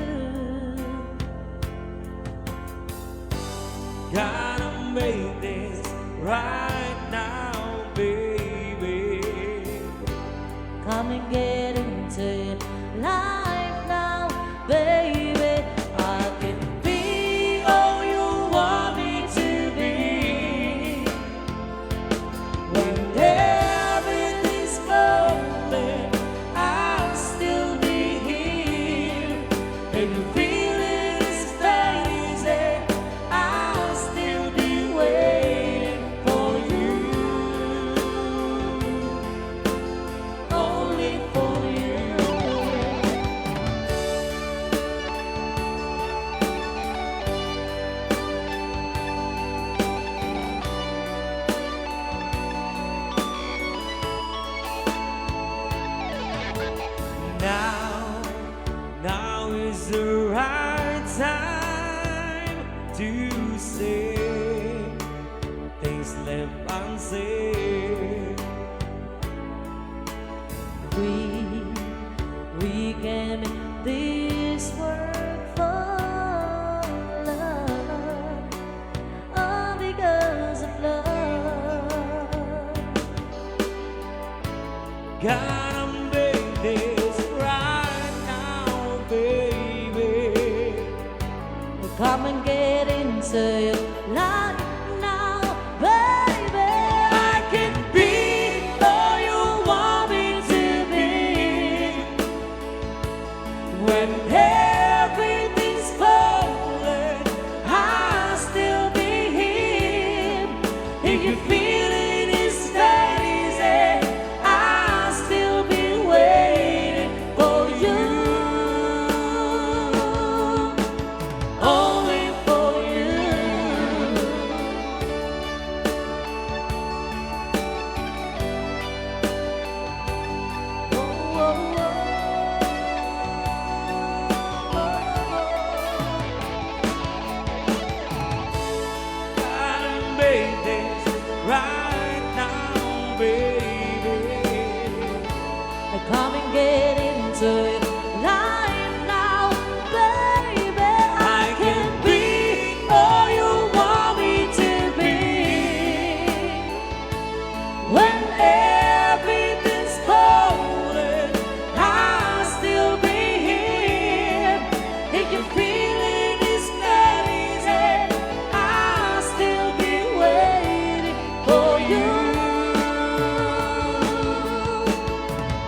Gotta make this right now, baby. Come and get into your life now, baby. I can be all you want me to be. When everything's falling, I'll still be here. And the feeling is crazy, I'll still be waiting for you. Only for you. Now is the right time to say things left unsaid. We can make this work for love, all because of love. Gotta make this right now, baby. Come and get into your life now, baby. I can be all you want me to be. When everything's falling, I'll still be here. If you feel it is crazy, I'll still be waiting for you. Only for you. Oh, oh, oh. Gotta make this right now, baby. Come and get into your life now, baby. I can be all you want me to be. When everything's falling, I'll still be here. If you feel it is crazy, I'll still be waiting for you.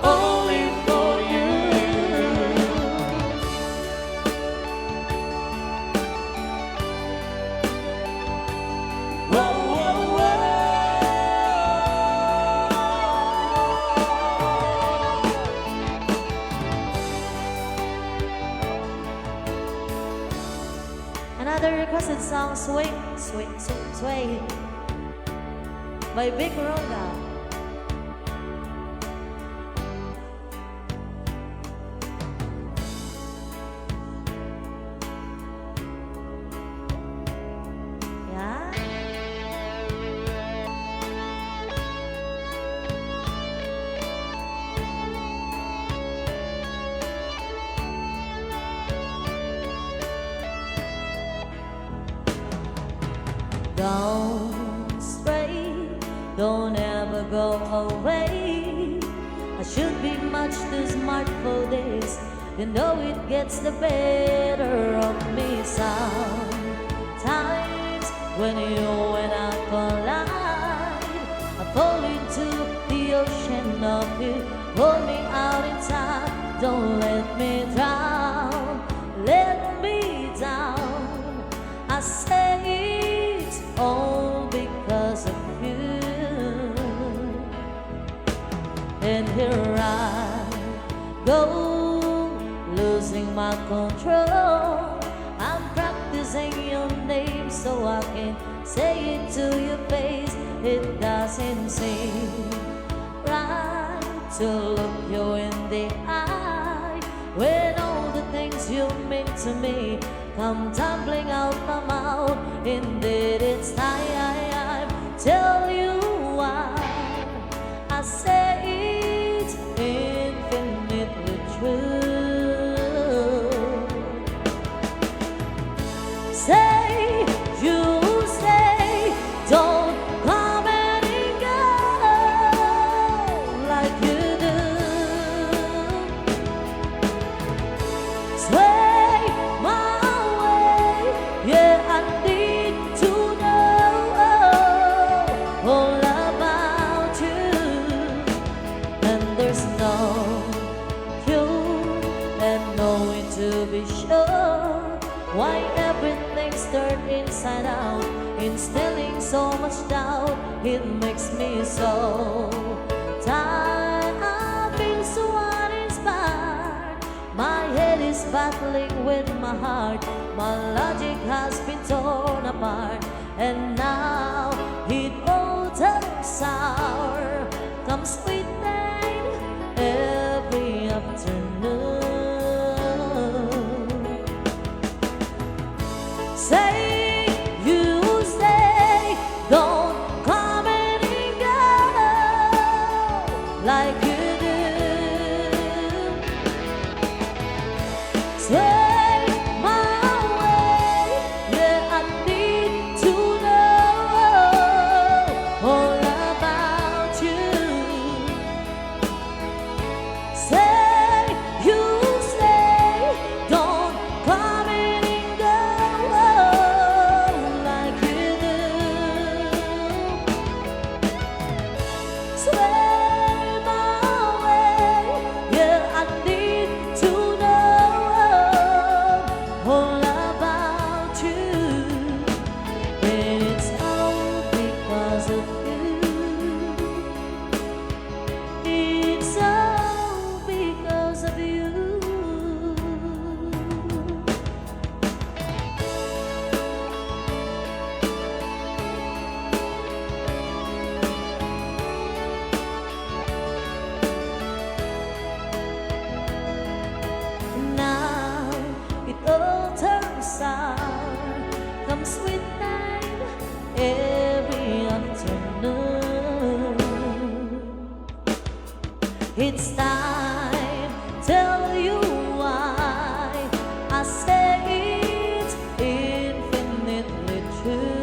Only for you. Whoa, whoa, whoa. Another requested song, Sway, Sway, Sway, Sway, by Big Roga. Yeah? Don't stray, don't ever go away. I should be much too smart for this. You know it gets the better of me sometimes. When you and I collide, I fall into the ocean of you. Hold me out inside, don't let me drown. Let me down. I say it's all because of you. And here I go, losing my control. I'm practicing your name so I can say it to your face. It doesn't seem right to look you in the eye when all the things you mean to me come tumbling out my mouth. Indeed, it's time tell you why I say it's infinitely true. Say, you say, don't come and go like you do. Sway my way, yeah, I need to know all about you. And there's no cure and no way to be sure why everything's turned inside out, instilling so much doubt. It makes me so tired. I feel so uninspired. My head is battling with my heart. My logic has been torn apart, and now it all turns sour. Come sweet rain every afternoon. Say, you say, don't come and go like you do. Say my way, yeah, I need to know all about you. Say, you say, don't come and go like you do. Sway my way, yeah, I need to know all about you. And it's all because of you. It's all because of you. Now it all turns sour. Come sweet night every afternoon. It's time tell you why I say it's infinitely true.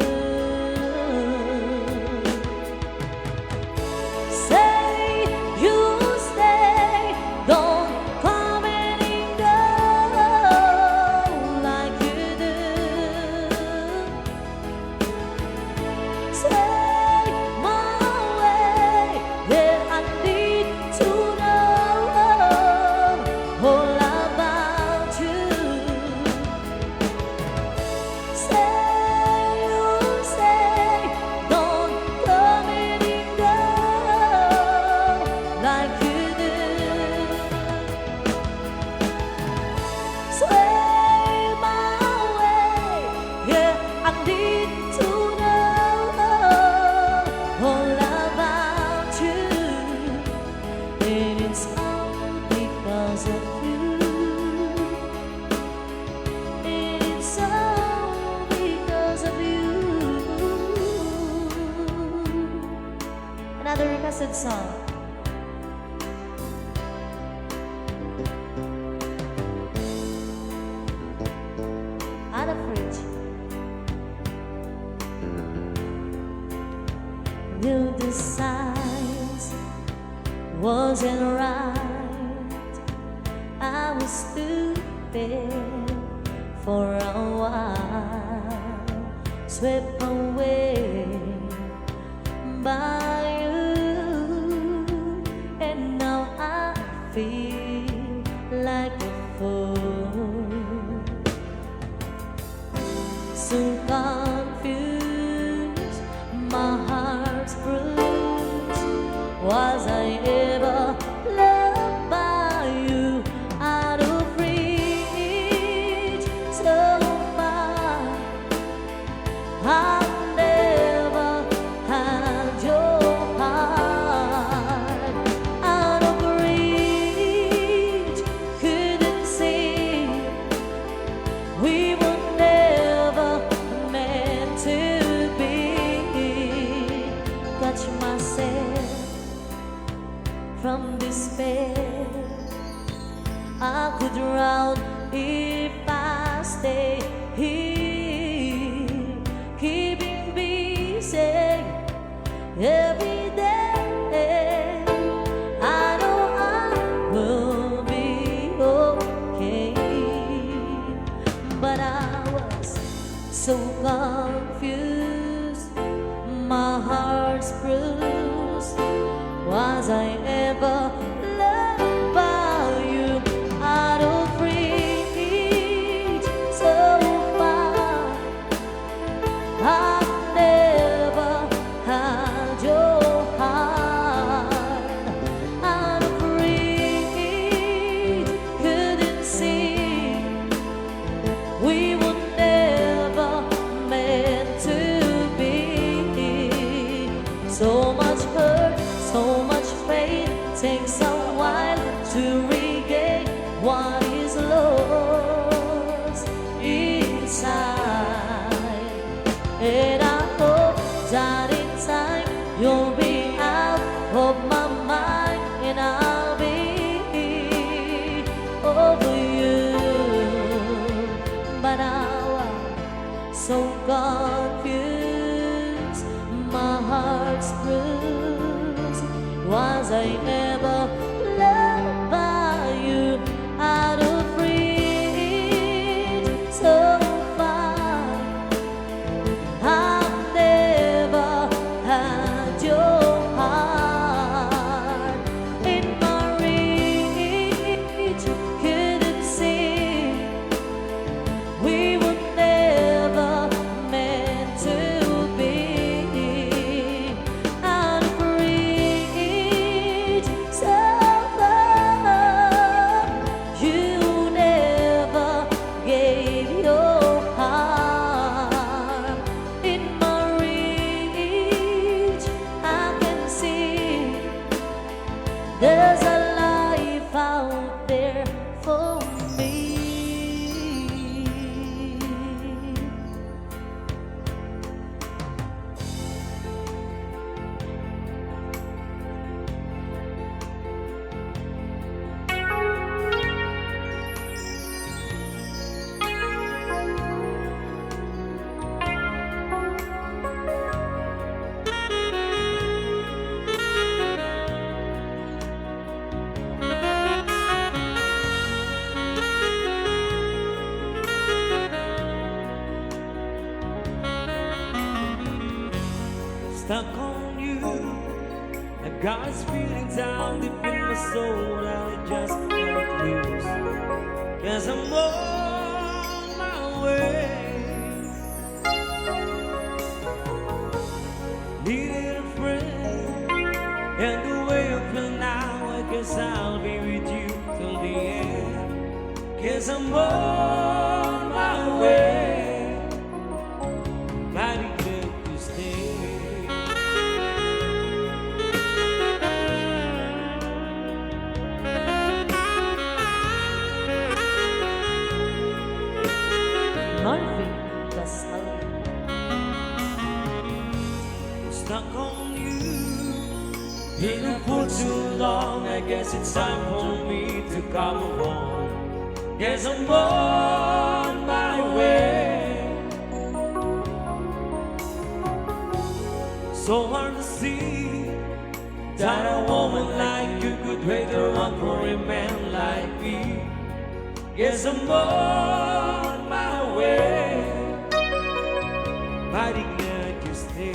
Say, you stay, don't come and go like you do. Say my way, yeah, I need to know all about you. Say, you say, don't come and go like you do. Sway my way, yeah, I need to know all about you. And it's all because of you. It's all because of you. Another requested song. Out of reach. wasn't right. I was stupid for a while, swept away by you, and now I feel like a fool, so confused, my heart's bruised. Was I ever loved by you? Out of reach, so far I've never had your heart. Out of reach, couldn't see we were never meant to be. Catch myself from despair. I could drown if I stay here, keeping busy every day. I know I will be okay, but I was so confused, my heart's bruised. Was I ever loved by you? Out of reach, so far I've never had your heart. Out of reach, couldn't see we were never meant to be. So much hurt, so much pain, takes a while to regain what is lost inside. And I hope that in time you'll be out of my mind, and I'll be over you. But now I'm so confused, my heart's bruised. Was I ever loved by you? Out of reach, so far I've never had your heart. In my reach, couldn't see we were never meant to be. Out of reach, so far you never gave your heart. In my reach, I can see there's a life out there for me. Stuck on you, I got this feeling down deep in my soul that I just can't lose. 'Cause I'm on my way. Needed a friend, and the way I feel now, I guess I'll be with you till the end. 'Cause I'm on my way. Mighty good to stay. Murphy, the soul. Stuck on you, been for too long. I guess it's time for me to come home. Guess I'm on my way. So hard to see that a woman like you could greater one for a man like me. Yes, I'm on my way. Mighty glad you stay.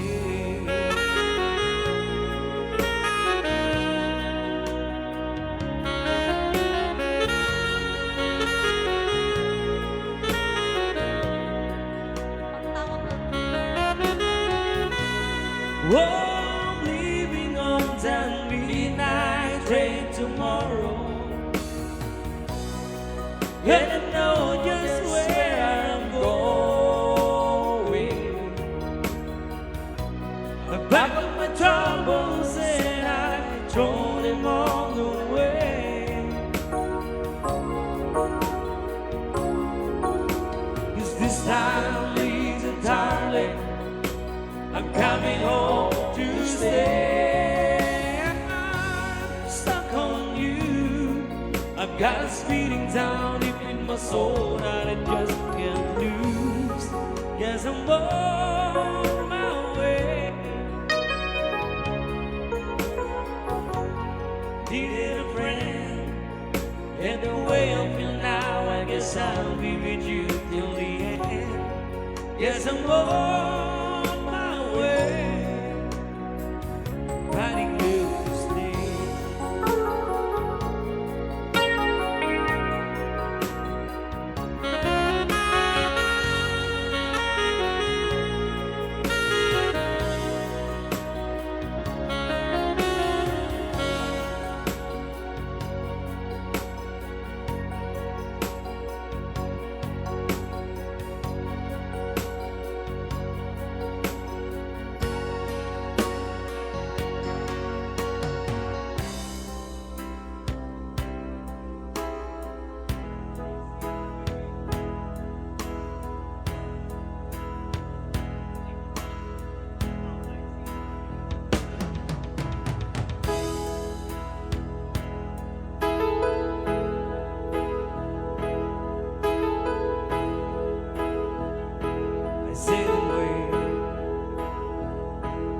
Oh, I'm leaving on that midnight train tomorrow. And I know just where I'm going. I pack up my troubles and I throw them all away. 'Cause this time, Lisa, darling, I'm coming home to stay. I'm stuck on you. I've got a speeding down deep in my soul that I just can't lose. Yes, I'm on my way. Needed a friend, and the way I feel now, I guess I'll be with you till the end. Yes, I'm on my way. Riding good to stay.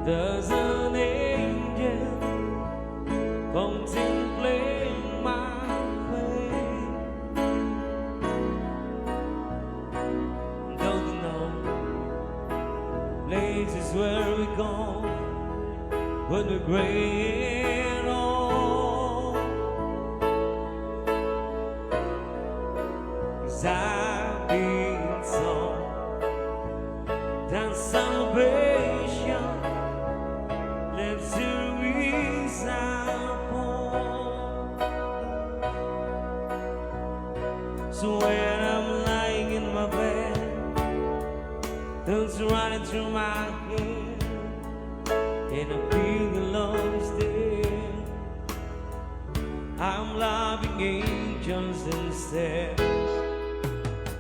Does an angel contemplate my pain? Don't you know places where we go when we're gray and old? 'Cause I've been told that salvation lives here with our home. So when I'm lying in my bed, thoughts running through my head, and I feel alone still, I'm loving angels instead.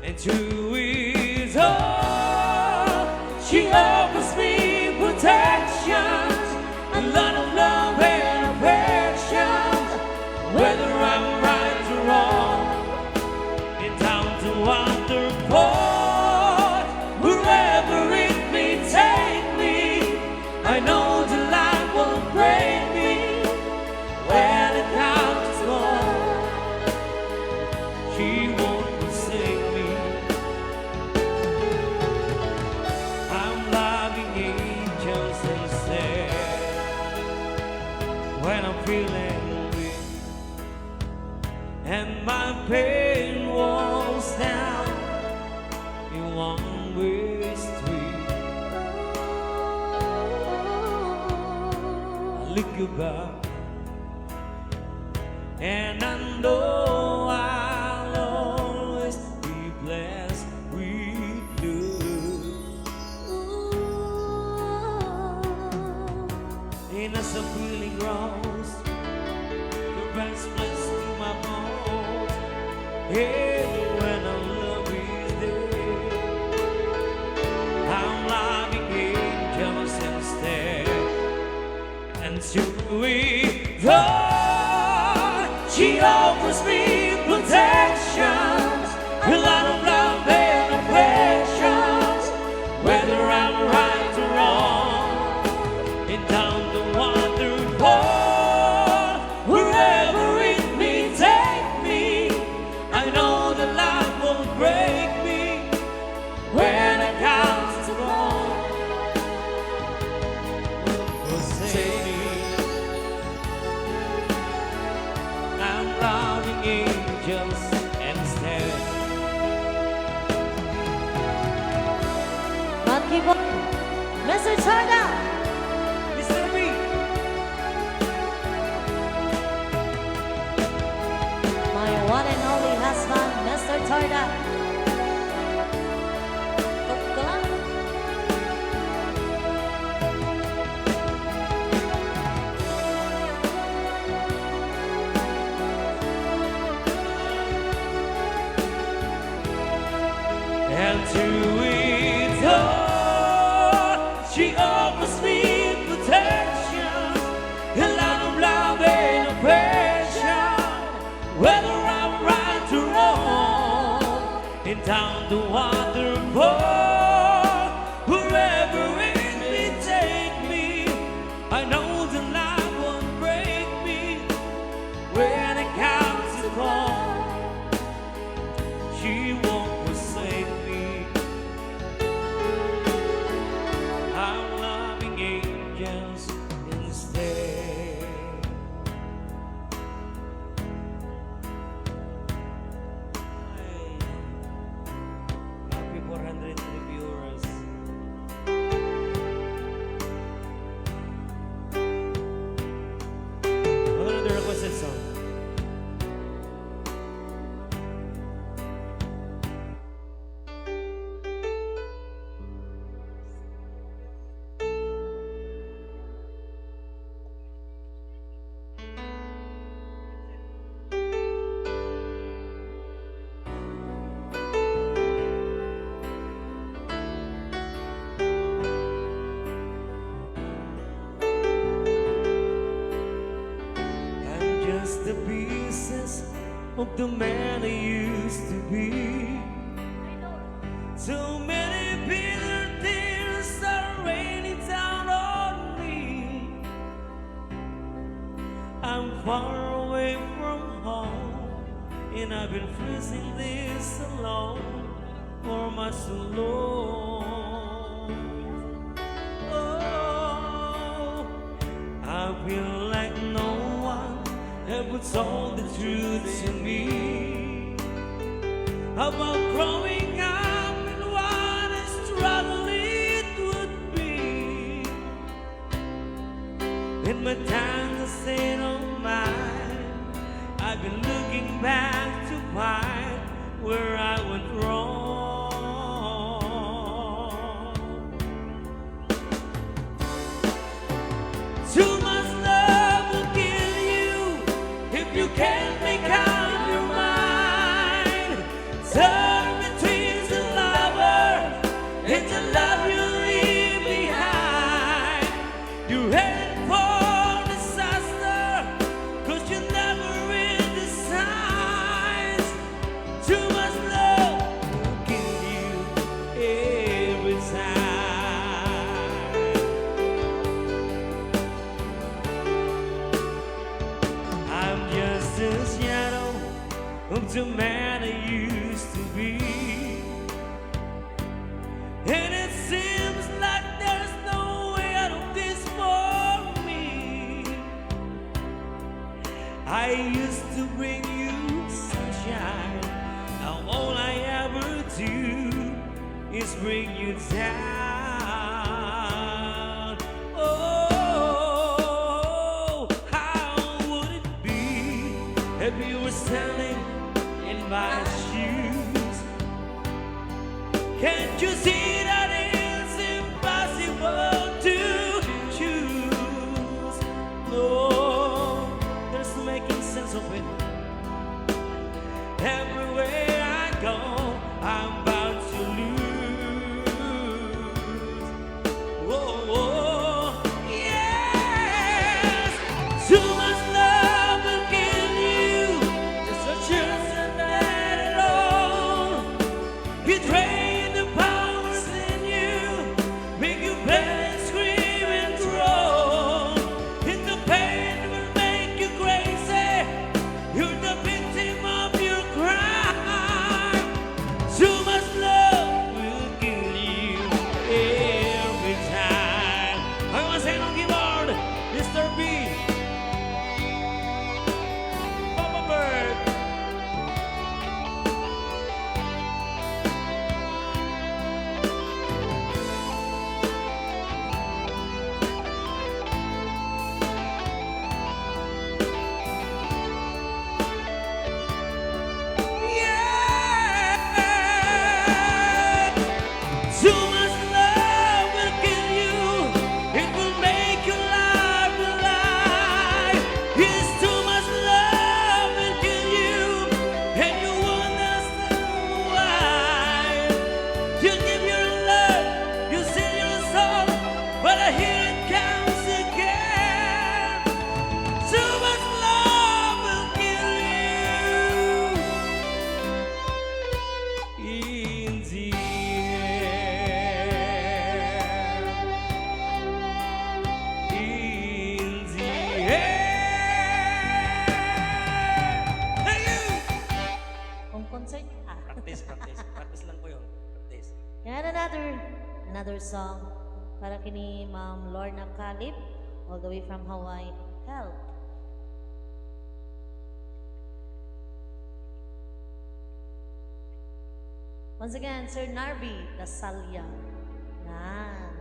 And through it all, she offers me protection, a lot of love and affection. Whether I'm right or wrong, in town to Waterford, wherever it may take me, I know the light will break me. When the count is gone, she won't forsake me. I'm loving angels instead. When I'm feeling weak and my pain walks down in one-way street, I look about and I know I'll always be blessed with you. And as I'm feeling grows, the best place to my bones. Hey, when our love is there, I'm loving angels instead. And through it all, she offers me protections, a lot of love and affections. Whether I'm right or wrong, in down the Waterfall, wherever I'm loving angels instead. Monkey Boy, Mr. Tarda. Mr. B. My one and only husband, Mr. Tarda. And to it all, she offers me protection, a lot of love and affection, whether I'm right or wrong, and down the waterfall, wherever it may take me, I know the light won't break me when it comes to call. She won't forsake me. I'm loving angels instead. Happy 400 reviewers. Another requested song. I'm just the pieces of the man I used to be. So many bitter tears are raining down on me. I'm far away from home, and I've been facing this alone for much too long. Oh, I feel like no one ever told the truth to me about growing up and what a struggle it would be. In my time to set on mine, I've been looking back to find where I went wrong. Too much love will kill you if you can't make up your mind. Turn between the lover and the love you leave behind. You're headed for disaster, 'cause you never read the signs. Too much love will kill you every time. I'm just a shadow of the man I used to be, and it seems like there's no way out of this for me. I used to bring you sunshine, now all I ever do is bring you down. Oh, how would it be if you were standing in my shoes? Can't you see that it's impossible to choose? No, there's no making sense of it. Everywhere I go, I'm about to lose. Oh, oh, yes. Too much love will kill you. There's no chance of that at all. You drain the powers in you, make you beg and scream and groan. And the pain will make you crazy. You're the victim of your crime. Too much another song para kini Ma'am Lorna Calip, all the way from Hawaii. Help. Once again, Sir Narby Dasalya. Yan.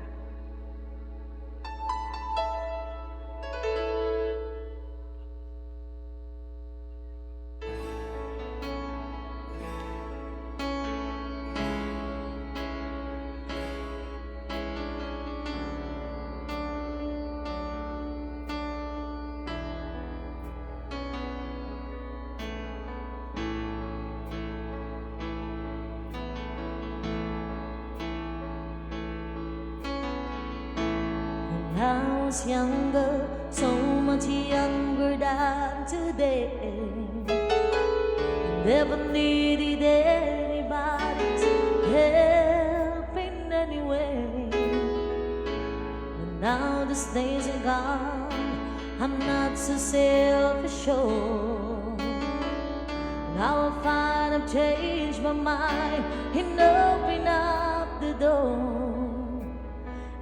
I was younger, so much younger than today. Never needed anybody's help in any way. But now the days are gone, I'm not so self-assured. Now I find I've changed my mind and open up the door.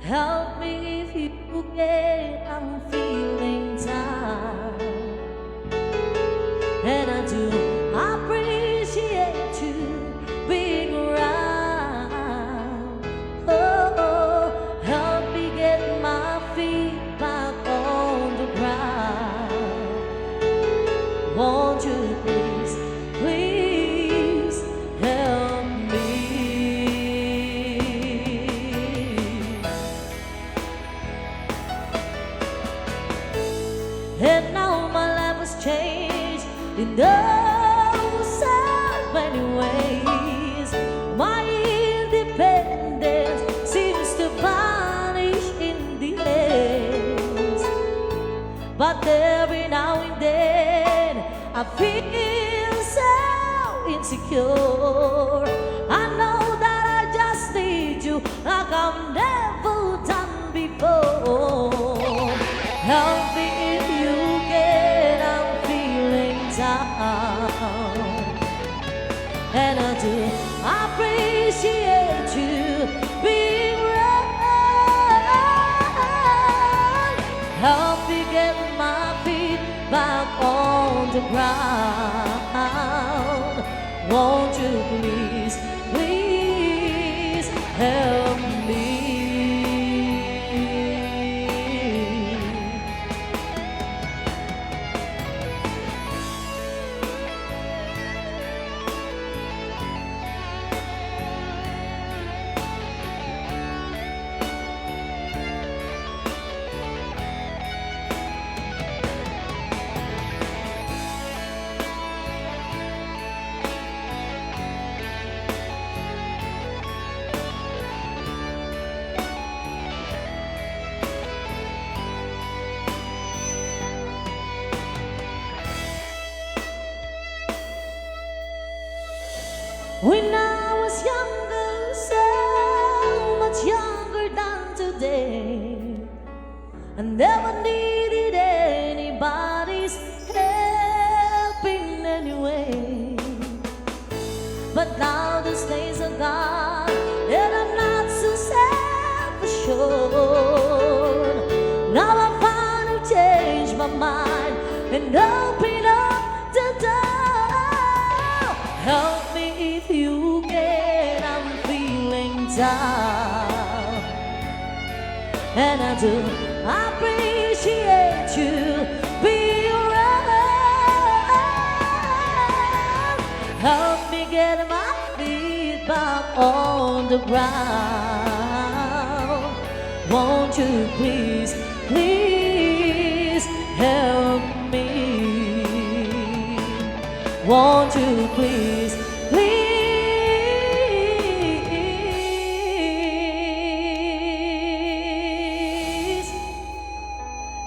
Help me if you can, I'm feeling tired. And I do appreciate you being around. Oh, help me get my feet back on the ground. Won't you please, please help me? And now my life has changed in so many ways. My independence seems to vanish in the haze. But every now and then I feel so insecure. I know that I just need you like I've never done before. Help me if you can, I'm feeling down. And I do appreciate you being around. Help me get my feet back on the ground. Won't you please, please help me? When I was younger, so much younger than today, I never needed anybody's help in any way. But now the days are gone, and I'm not so self-assured. Now I finally changed my mind and open up the door. Help me if you can, I'm feeling down. And I do appreciate you being around. Help me get my feet back on the ground. Won't you please, please help me? Won't you please, please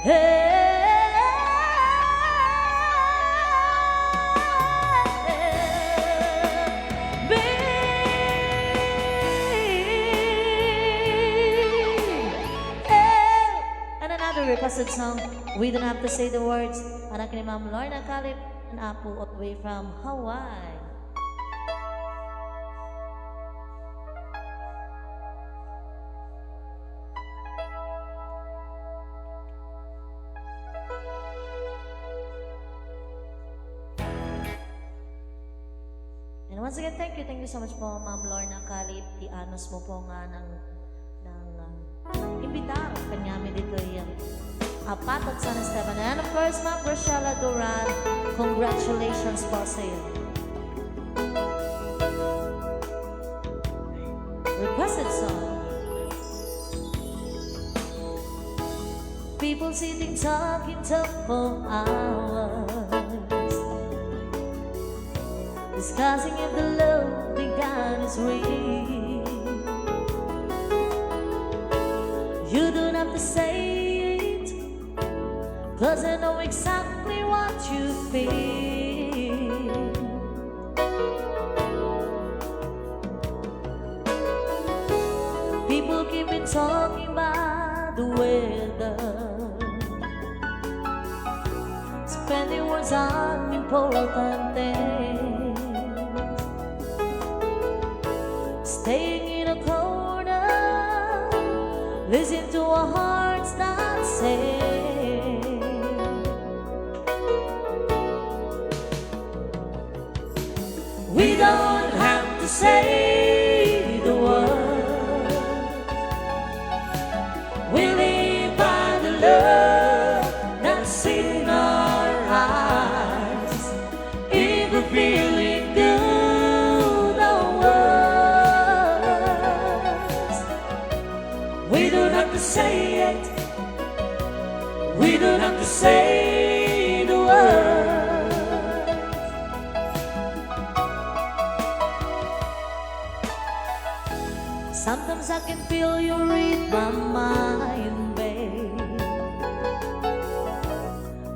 help me? And another requested song, we don't have to say the words. Anak ni Ma'am Lorna Calip and Apu all the way from Hawaii. Once again, thank you so much po, Ma'am Lorna Kalit. Ianos mo po nga ng imbitar kanyami dito yung Apatut San Esteban. And of course, Ma'am Rochella Duran, congratulations po sa iyo. Requested song. People sitting talking for hours, discussing if the love they got is real. You don't have to say it, 'cause I know exactly what you feel. People keep on talking about the weather, spending words on important things, staying in a corner, listen to our hearts that sing. We don't have to say the word, we live by the love that's in our eyes. If we're feeling good, the words, we don't have to say it, we don't have to say the word. Sometimes I can feel you read my mind, babe,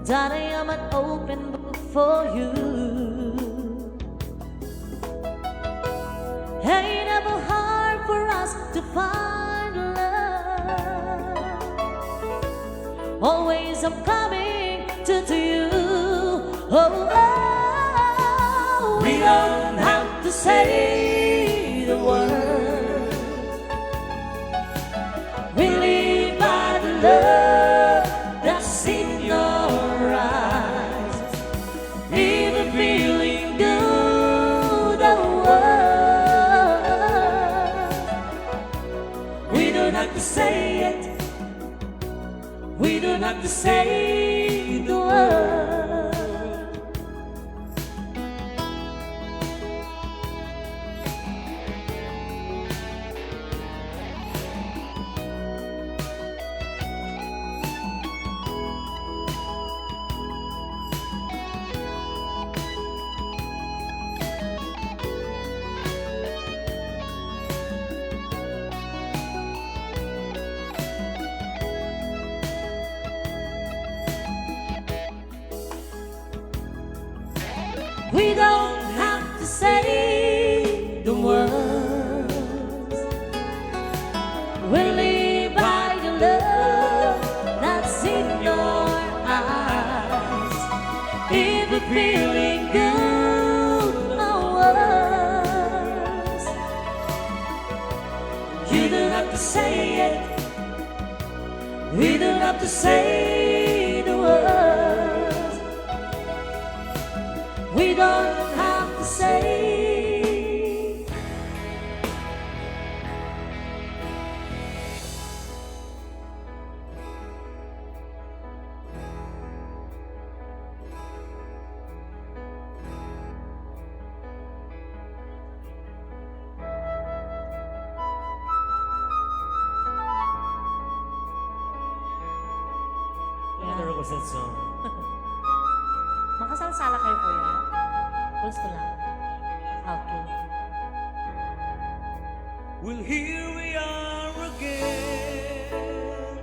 that I am an open book for you. Ain't ever hard for us to find love. Always I'm coming to you. Oh, oh. We don't have to say the word, we live by the love that's in your eyes. Even feeling good, the world, we don't have to say it, we don't have to say the word. We don't have to say the words, we live by the love that's in your eyes. If we're feeling good, our words, you don't have to say it, we don't have to say the words. We don't have to say. Another requested song. Makasalasala kayo po yan? Gusto lang. Okay. Well, here we are again.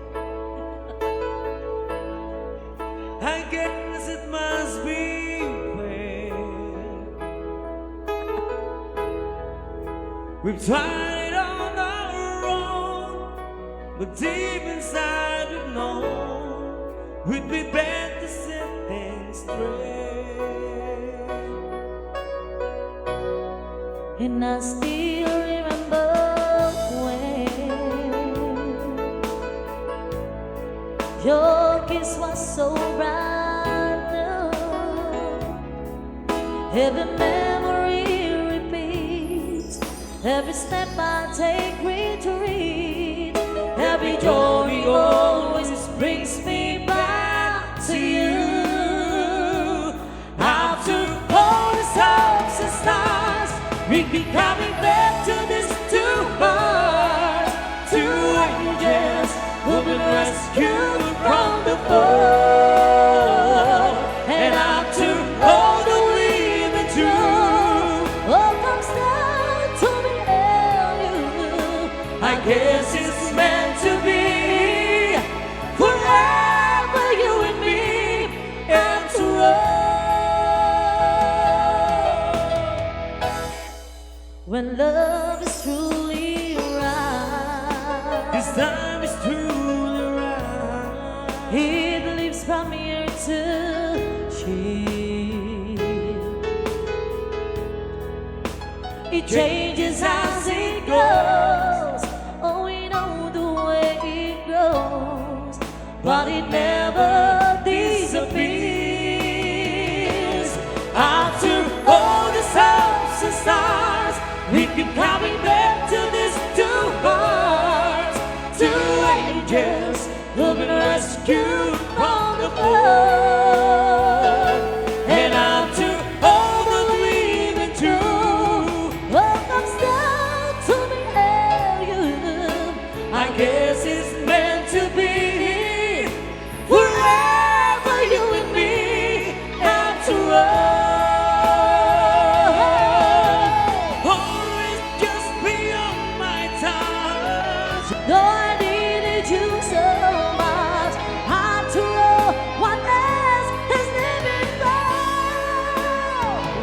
I guess it must be fair. We've tried on our own, but deep inside we've known we'd be better to set things straight. And I still remember when your kiss was so brand new. Every memory repeats Every step I take retreat. Every journey always brings me back to you. After all the stars and stars, we be coming back to these two hearts, two angels who've been rescued from the fall. And after all that we've been through, all comes down to me and you. I guess it's meant to be forever, you and me, after all. When love is truly right, This time is truly right. it lives from ear to cheek. It changes as it goes. Oh, we know the way it grows, but it never disappears. After all the stars and stars, we keep coming back to these two hearts, two angels who've been rescued from the flood. And after all that we've been through, what comes down to me and you, I guess it's meant to be forever, you and me, after all. Always just beyond my touch. Though I needed you so much, after all, what else is living for?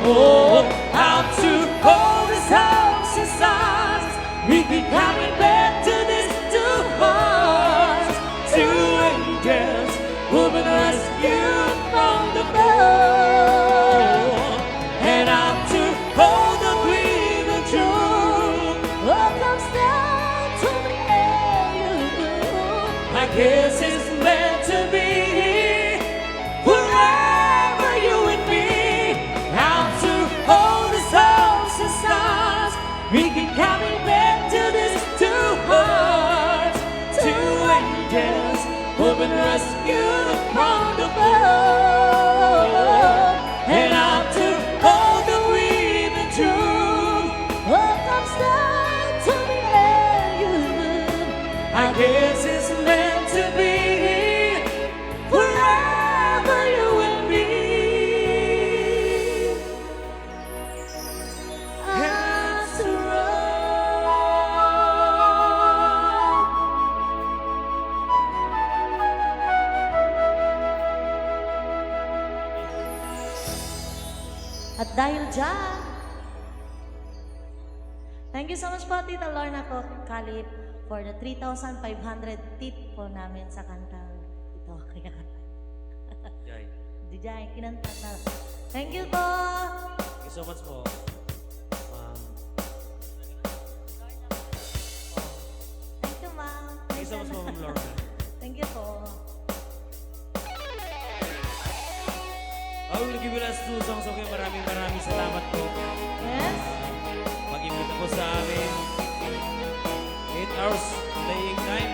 Oh, after all the stars and stars, we be coming back to these two hearts, two angels who've been rescued from the flood. And after all that we've been through, What comes down to me and you, I guess it's meant to be forever, you and me. After all the stars and stars, we keep coming back to these two hearts, two angels who've been rescued from the flood. And after all that we've been through, what comes down to me and you, I guess it's meant to be forever, you and me. after all. At dahil dyan, thank you so much po, Tita Lorna Kalip, for the 3,500 tip po namin sa kantang ito. Jai, Dijay, kinanta na. Thank you po. thank you so much po. Thank you, ma'am. Thank you so much po, Ma'am Lorna. Thank you po. I will give you last two songs. Okay, maraming salamat po. Yes? Pag-imbita po sa amin. 8 hours playing time.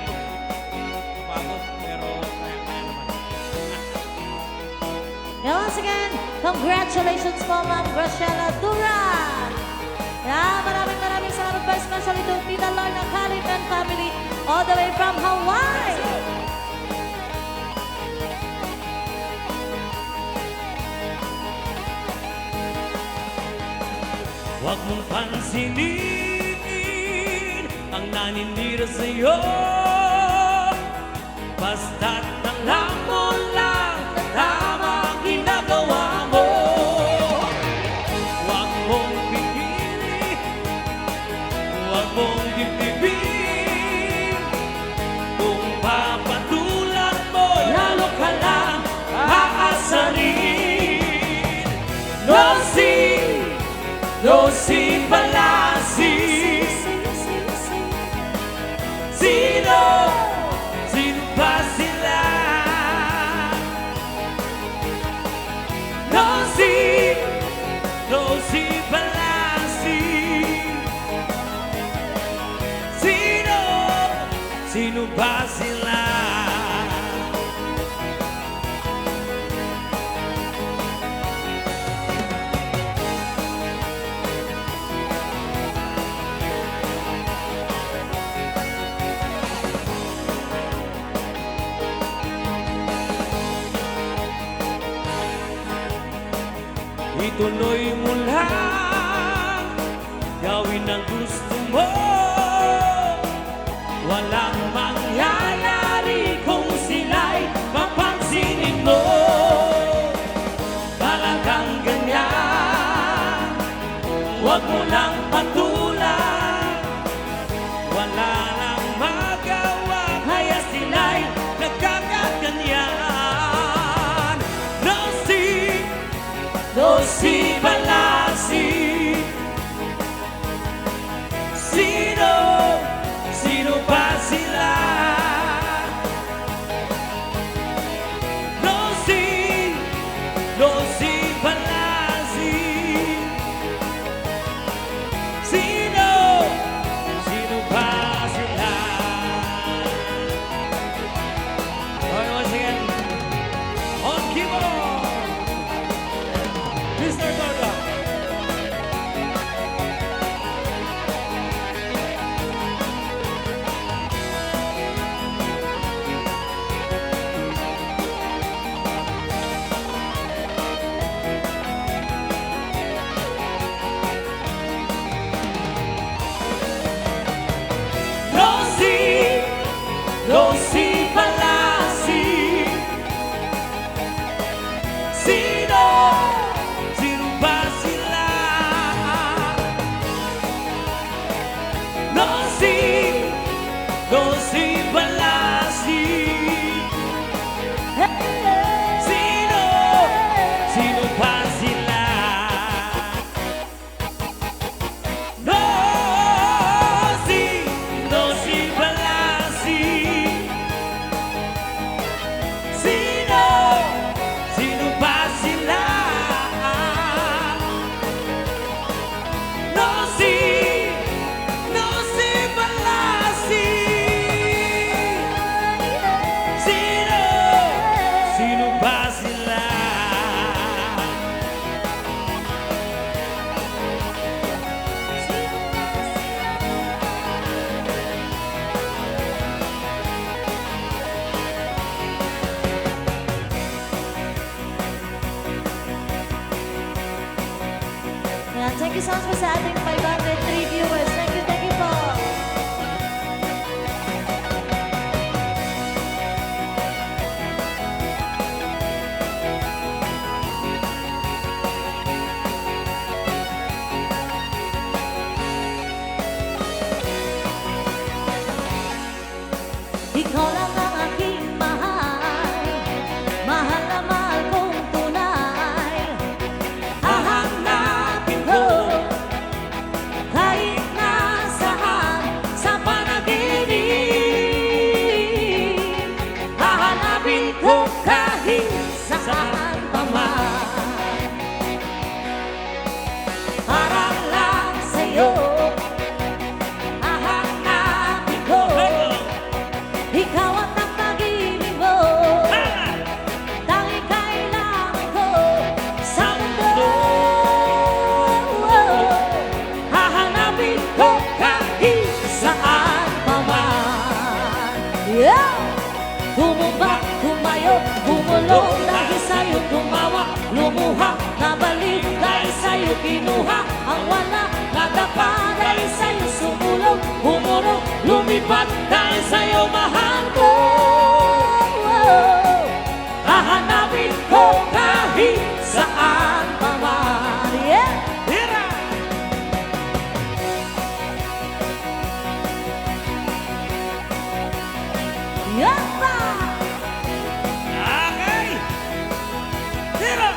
Kapagod, pero kaya naman. And once again, congratulations po, Ma'am Graciela Duran. Yeah, maraming salamat po, especially to Tita Lorna Kalip and family all the way from Hawaii. Huwag mong pansinin ang naninira sa'yo. Basta't alam mo lang na tama ang ginagawa mo. Huwag mong pipili, huwag mong dibdibin. Kung papatulan mo, lalo ka lang aasarin. No si palasi. Sino ba sila? No si palasi. pa sila? Ituloy mo lang, gawin ang gusto mo. Walang mangyayari kung sila'y papansinin mo. Talagang ganyan, huwag mo lang patulan. Wala nang magawa, kaya sila'y nagkakaganyan. No si balasi. Sino ba sila? No si balasi. Sino ba sila? Okay, once again, on keyboard, Mr. Gordo. Rosie Palasi. Sino ba sila? Rosie Palasi. Sino ba sila? Rosie Palasi. Sino ba sila? Rosie Palasi. Sino ba sila? Yan, thank you so much po sa ating 503 viewers. Thank you po. Ikaw lang ang aking mahal, mahal na mahal kong tunay. Hahanapin ko kahit nasaan sa panaginip. Hahanapin ko kahit saan pa man, para lang sa'yo. Hahanapin ko, ikaw at ang pag-ibig mo. Tanging kailangan ko sa mundo. Hahanapin ko kahit saan pa man. Yeah! Tumubak, tumayo, bumulong dahil sa'yo tumawa. Lumuha, nabalik dahil sa'yo kinuha. Ang wala, nadapa dahil sa'yo sumulong. Humulong, lumipat dahil sa'yo mahal ko. Hahanapin ko kahit saan pa man. Yeah! Tira! Yapa! Okay! Tira!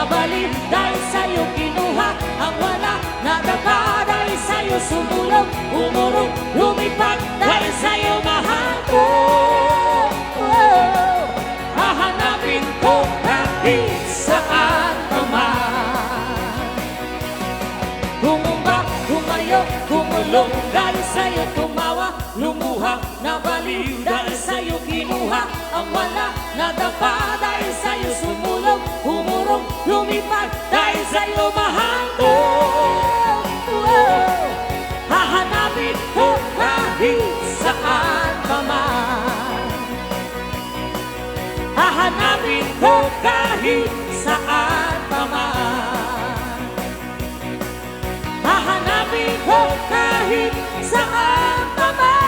nabaliw dahil sa'yo kinuha. Ang wala nadapa dahil sa'yo sumulong, umurong, lumipad dahil sa'yo mahal ko. Hahanapin ko kahit saan pa man. Humumba, humayo, humulong dahil sa'yo tumawa, lumuha, nabaliw dahil sa'yo kinuha. Ang wala nadapa dahil sa'yo sumulong, umurong, lumipad dahil sa'yo mahal ko. Hahanapin ko kahit saan pa man. Hahanapin ko kahit saan pa man. Hahanapin ko kahit saan pa man.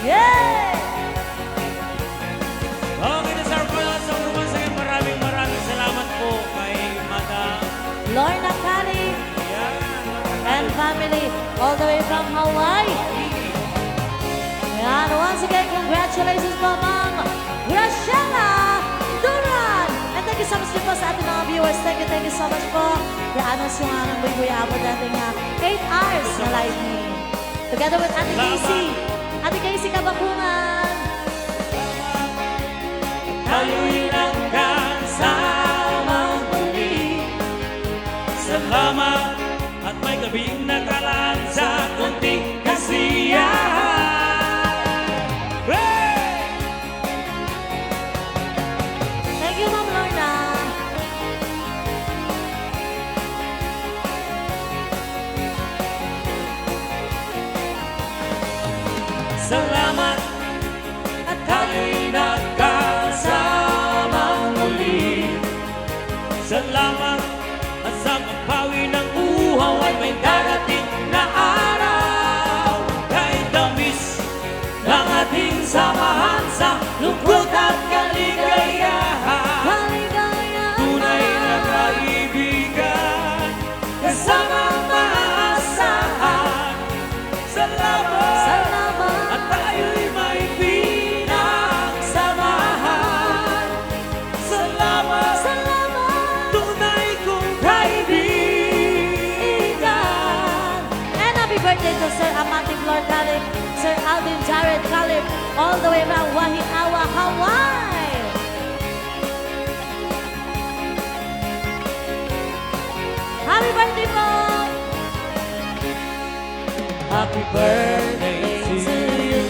Yeah! Okay, that's our final song. Once again, maraming salamat po kay Madam. Lorna Kari and family all the way from Hawaii. And once again, congratulations po, Ma'am Graciela Duran. And thank you so much po sa ating mga viewers. Thank you so much po. Kaya yung anong buhay abot natin nga 8 hours na live meeting. Together with Ate Casey. Ate Casey Kabakungan. Tayo'y nagkasamang muli. Salamat at may gabing nakalaan sa kunting kasiyahan. Thank you, Ma'am Lorna. Salamat at tayo'y nagkasamang muli. Salamat at sa pagpawi ng uhaw ay may darating na araw. Kahit tamis ng ating samahan sa lungkot at kaligayahan. Tunay na kaibigan kasama maasahan. Salamat at tayo'y may pinagsamahan. Salamat, tunay kong kaibigan. And happy birthday to Sir Amati Flor Calip, Sir Alvin Jared Calip, all the way from Wahiawa, Hawaii. Happy birthday po! Happy birthday to you.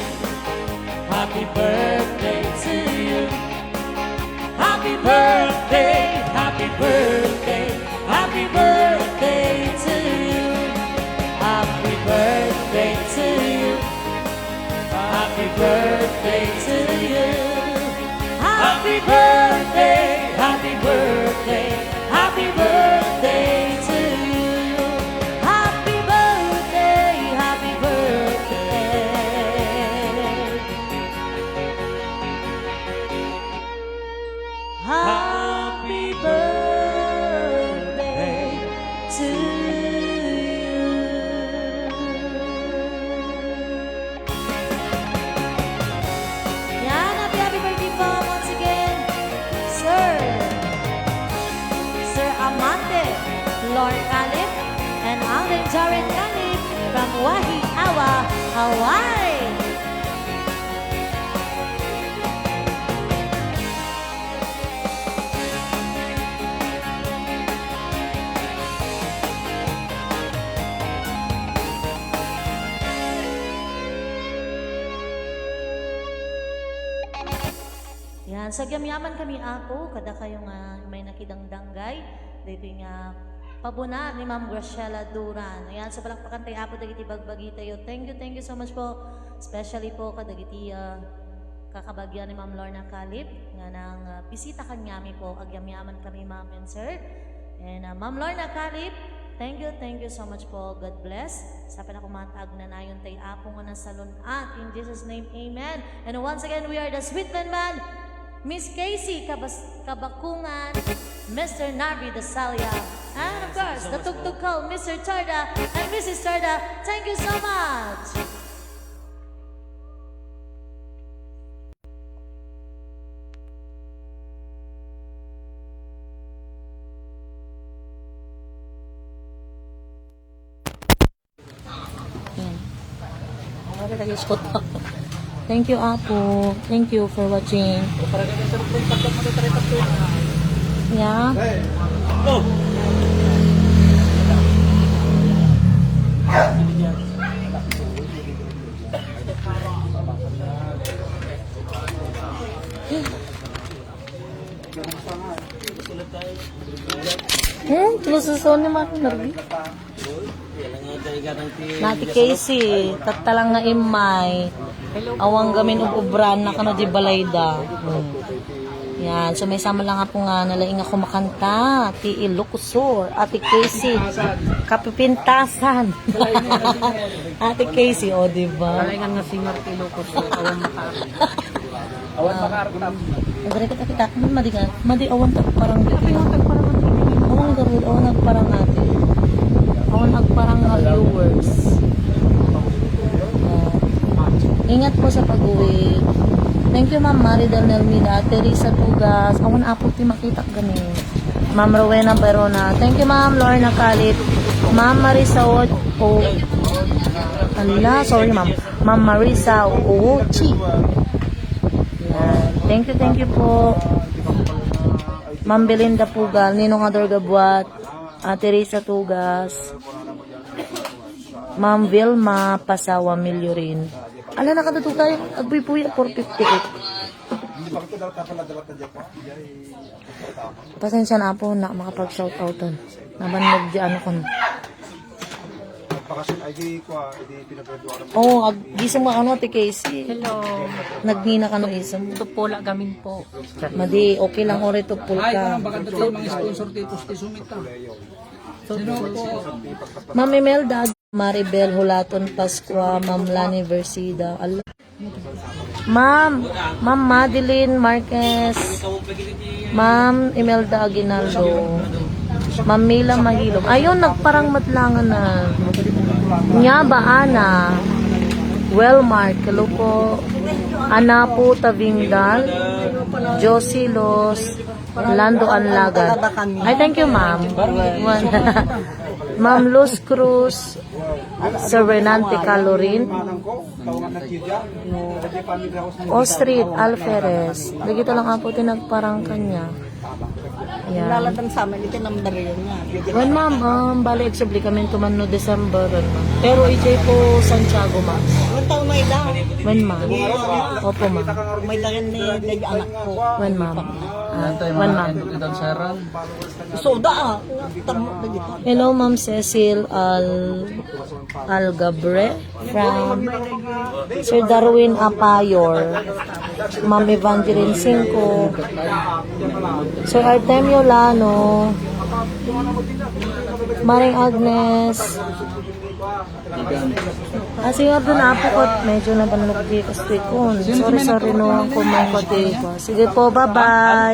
Happy birthday to you. Happy birthday, happy birthday, happy birthday to you. Happy birthday to you. Happy birthday to you. Happy birthday, happy birthday, happy birthday to you. Happy birthday, happy birthday. Happy birthday to you. Yan, happy birthday po once again, Sir Amante Lord Calip and Alden Jared Calip from Wahiawa, Hawaii. Yan, sa gamyaman kami ako, kada kayo nga may nakidangdanggay, dito nga pabuna ni Ma'am Graciela Duran. Ayan, sa palakpakan tayo apo, dagiti bagbagi tayo. Thank you so much po. Especially po kadagiti kakabagyan ni Ma'am Lorna Calip, nga nang bisita kanyami po, agyamyaman kami Ma'am and Sir. And Ma'am Lorna Calip, thank you so much po. God bless. Sa pinakumatag na nayon tayo apo nga ng salon at in Jesus' name, amen. And once again, we are the Sweet Man Band. Miss Casey Kabakungan, Mr. Narvi Dasalia, and of course, the Tugtug Call, Mr. Tarda and Mrs. Tarda. Thank you so much. Thank you, Apo. Thank you for watching. Yeah. Oh! Tulos sa ni Mark Narbi. Nati Casey, tatalang nga imay. Awang gamin ug ubran na kano di balayda. Yan, so may sama lang ako nga nalaing ako makanta. Ti Ilocos, Ate Casey, kapipintasan. Ate Casey, o diba? Nalaingan nga singer ti Ilocos, awan Awan makartap. Dere kita madi awan tak parang awan garud awan nagparang natin. Awan nagparang nga viewers. Ingat po sa pag-uwi. Thank you Ma'am Maridel Nelmida, Teresa Tugas. Awan apo ti makita gani. Ma'am Rowena Barona. Thank you Ma'am Lorna Kalit. Ma'am Marisa sorry Ma'am. Ma'am Marisa Ochi. Thank you po. Ma'am Belinda Pugal, Ninong Ador Gabuat, Teresa Tugas, Ma'am Vilma Pasawa Milyorin. Ala nakatuto tayo, agpuy-puy 458. Pasensya na po na makapag-shoutoutan. Nabanlag di ano kon. Oh, gising mo ano Ate Casey. Hello. Nagnina ka no isang. Ito po la gamin po. Madi, okay lang ore to pulka. Baka dito mga sponsor dito sa sumita. Sino po? Ma'am Imelda, Maribel Hulaton Pascua, Ma'am Lani Versida. Ma'am Madeline Marquez, Ma'am Imelda Aguinaldo, Ma'am Mila Mahilom. Ayun, nagparang matlangan na. Nyaba Ana, Wellmark, hello po. Ana po Tabingdal, Josie Los, Lando Anlagan. Ay, thank you, ma'am. Ma'am Luz Cruz, Sir Renante Calorin, Street Alferez. Dagito lang po tinagparang kanya. Yan. Lalatang sa amin, ito naman rin nga. When ma'am, bali eksablikamente man no December ron ma'am. Pero ijay po Santiago ma'am. Ang taon may daw. When ma'am? Opo ma'am. May dagan ni anak ko. When ma'am? When ma'am? Soda tamo na dito. Hello ma'am Cecil Algabre from Sir Darwin Apayor, Ma'am Evangeline Cinco, Sir Artemio Lano, Maring Agnes. Kasi nga doon na po ko, medyo nabanlog di ko. Sorry no, kung may kote ko. Sige po, bye-bye.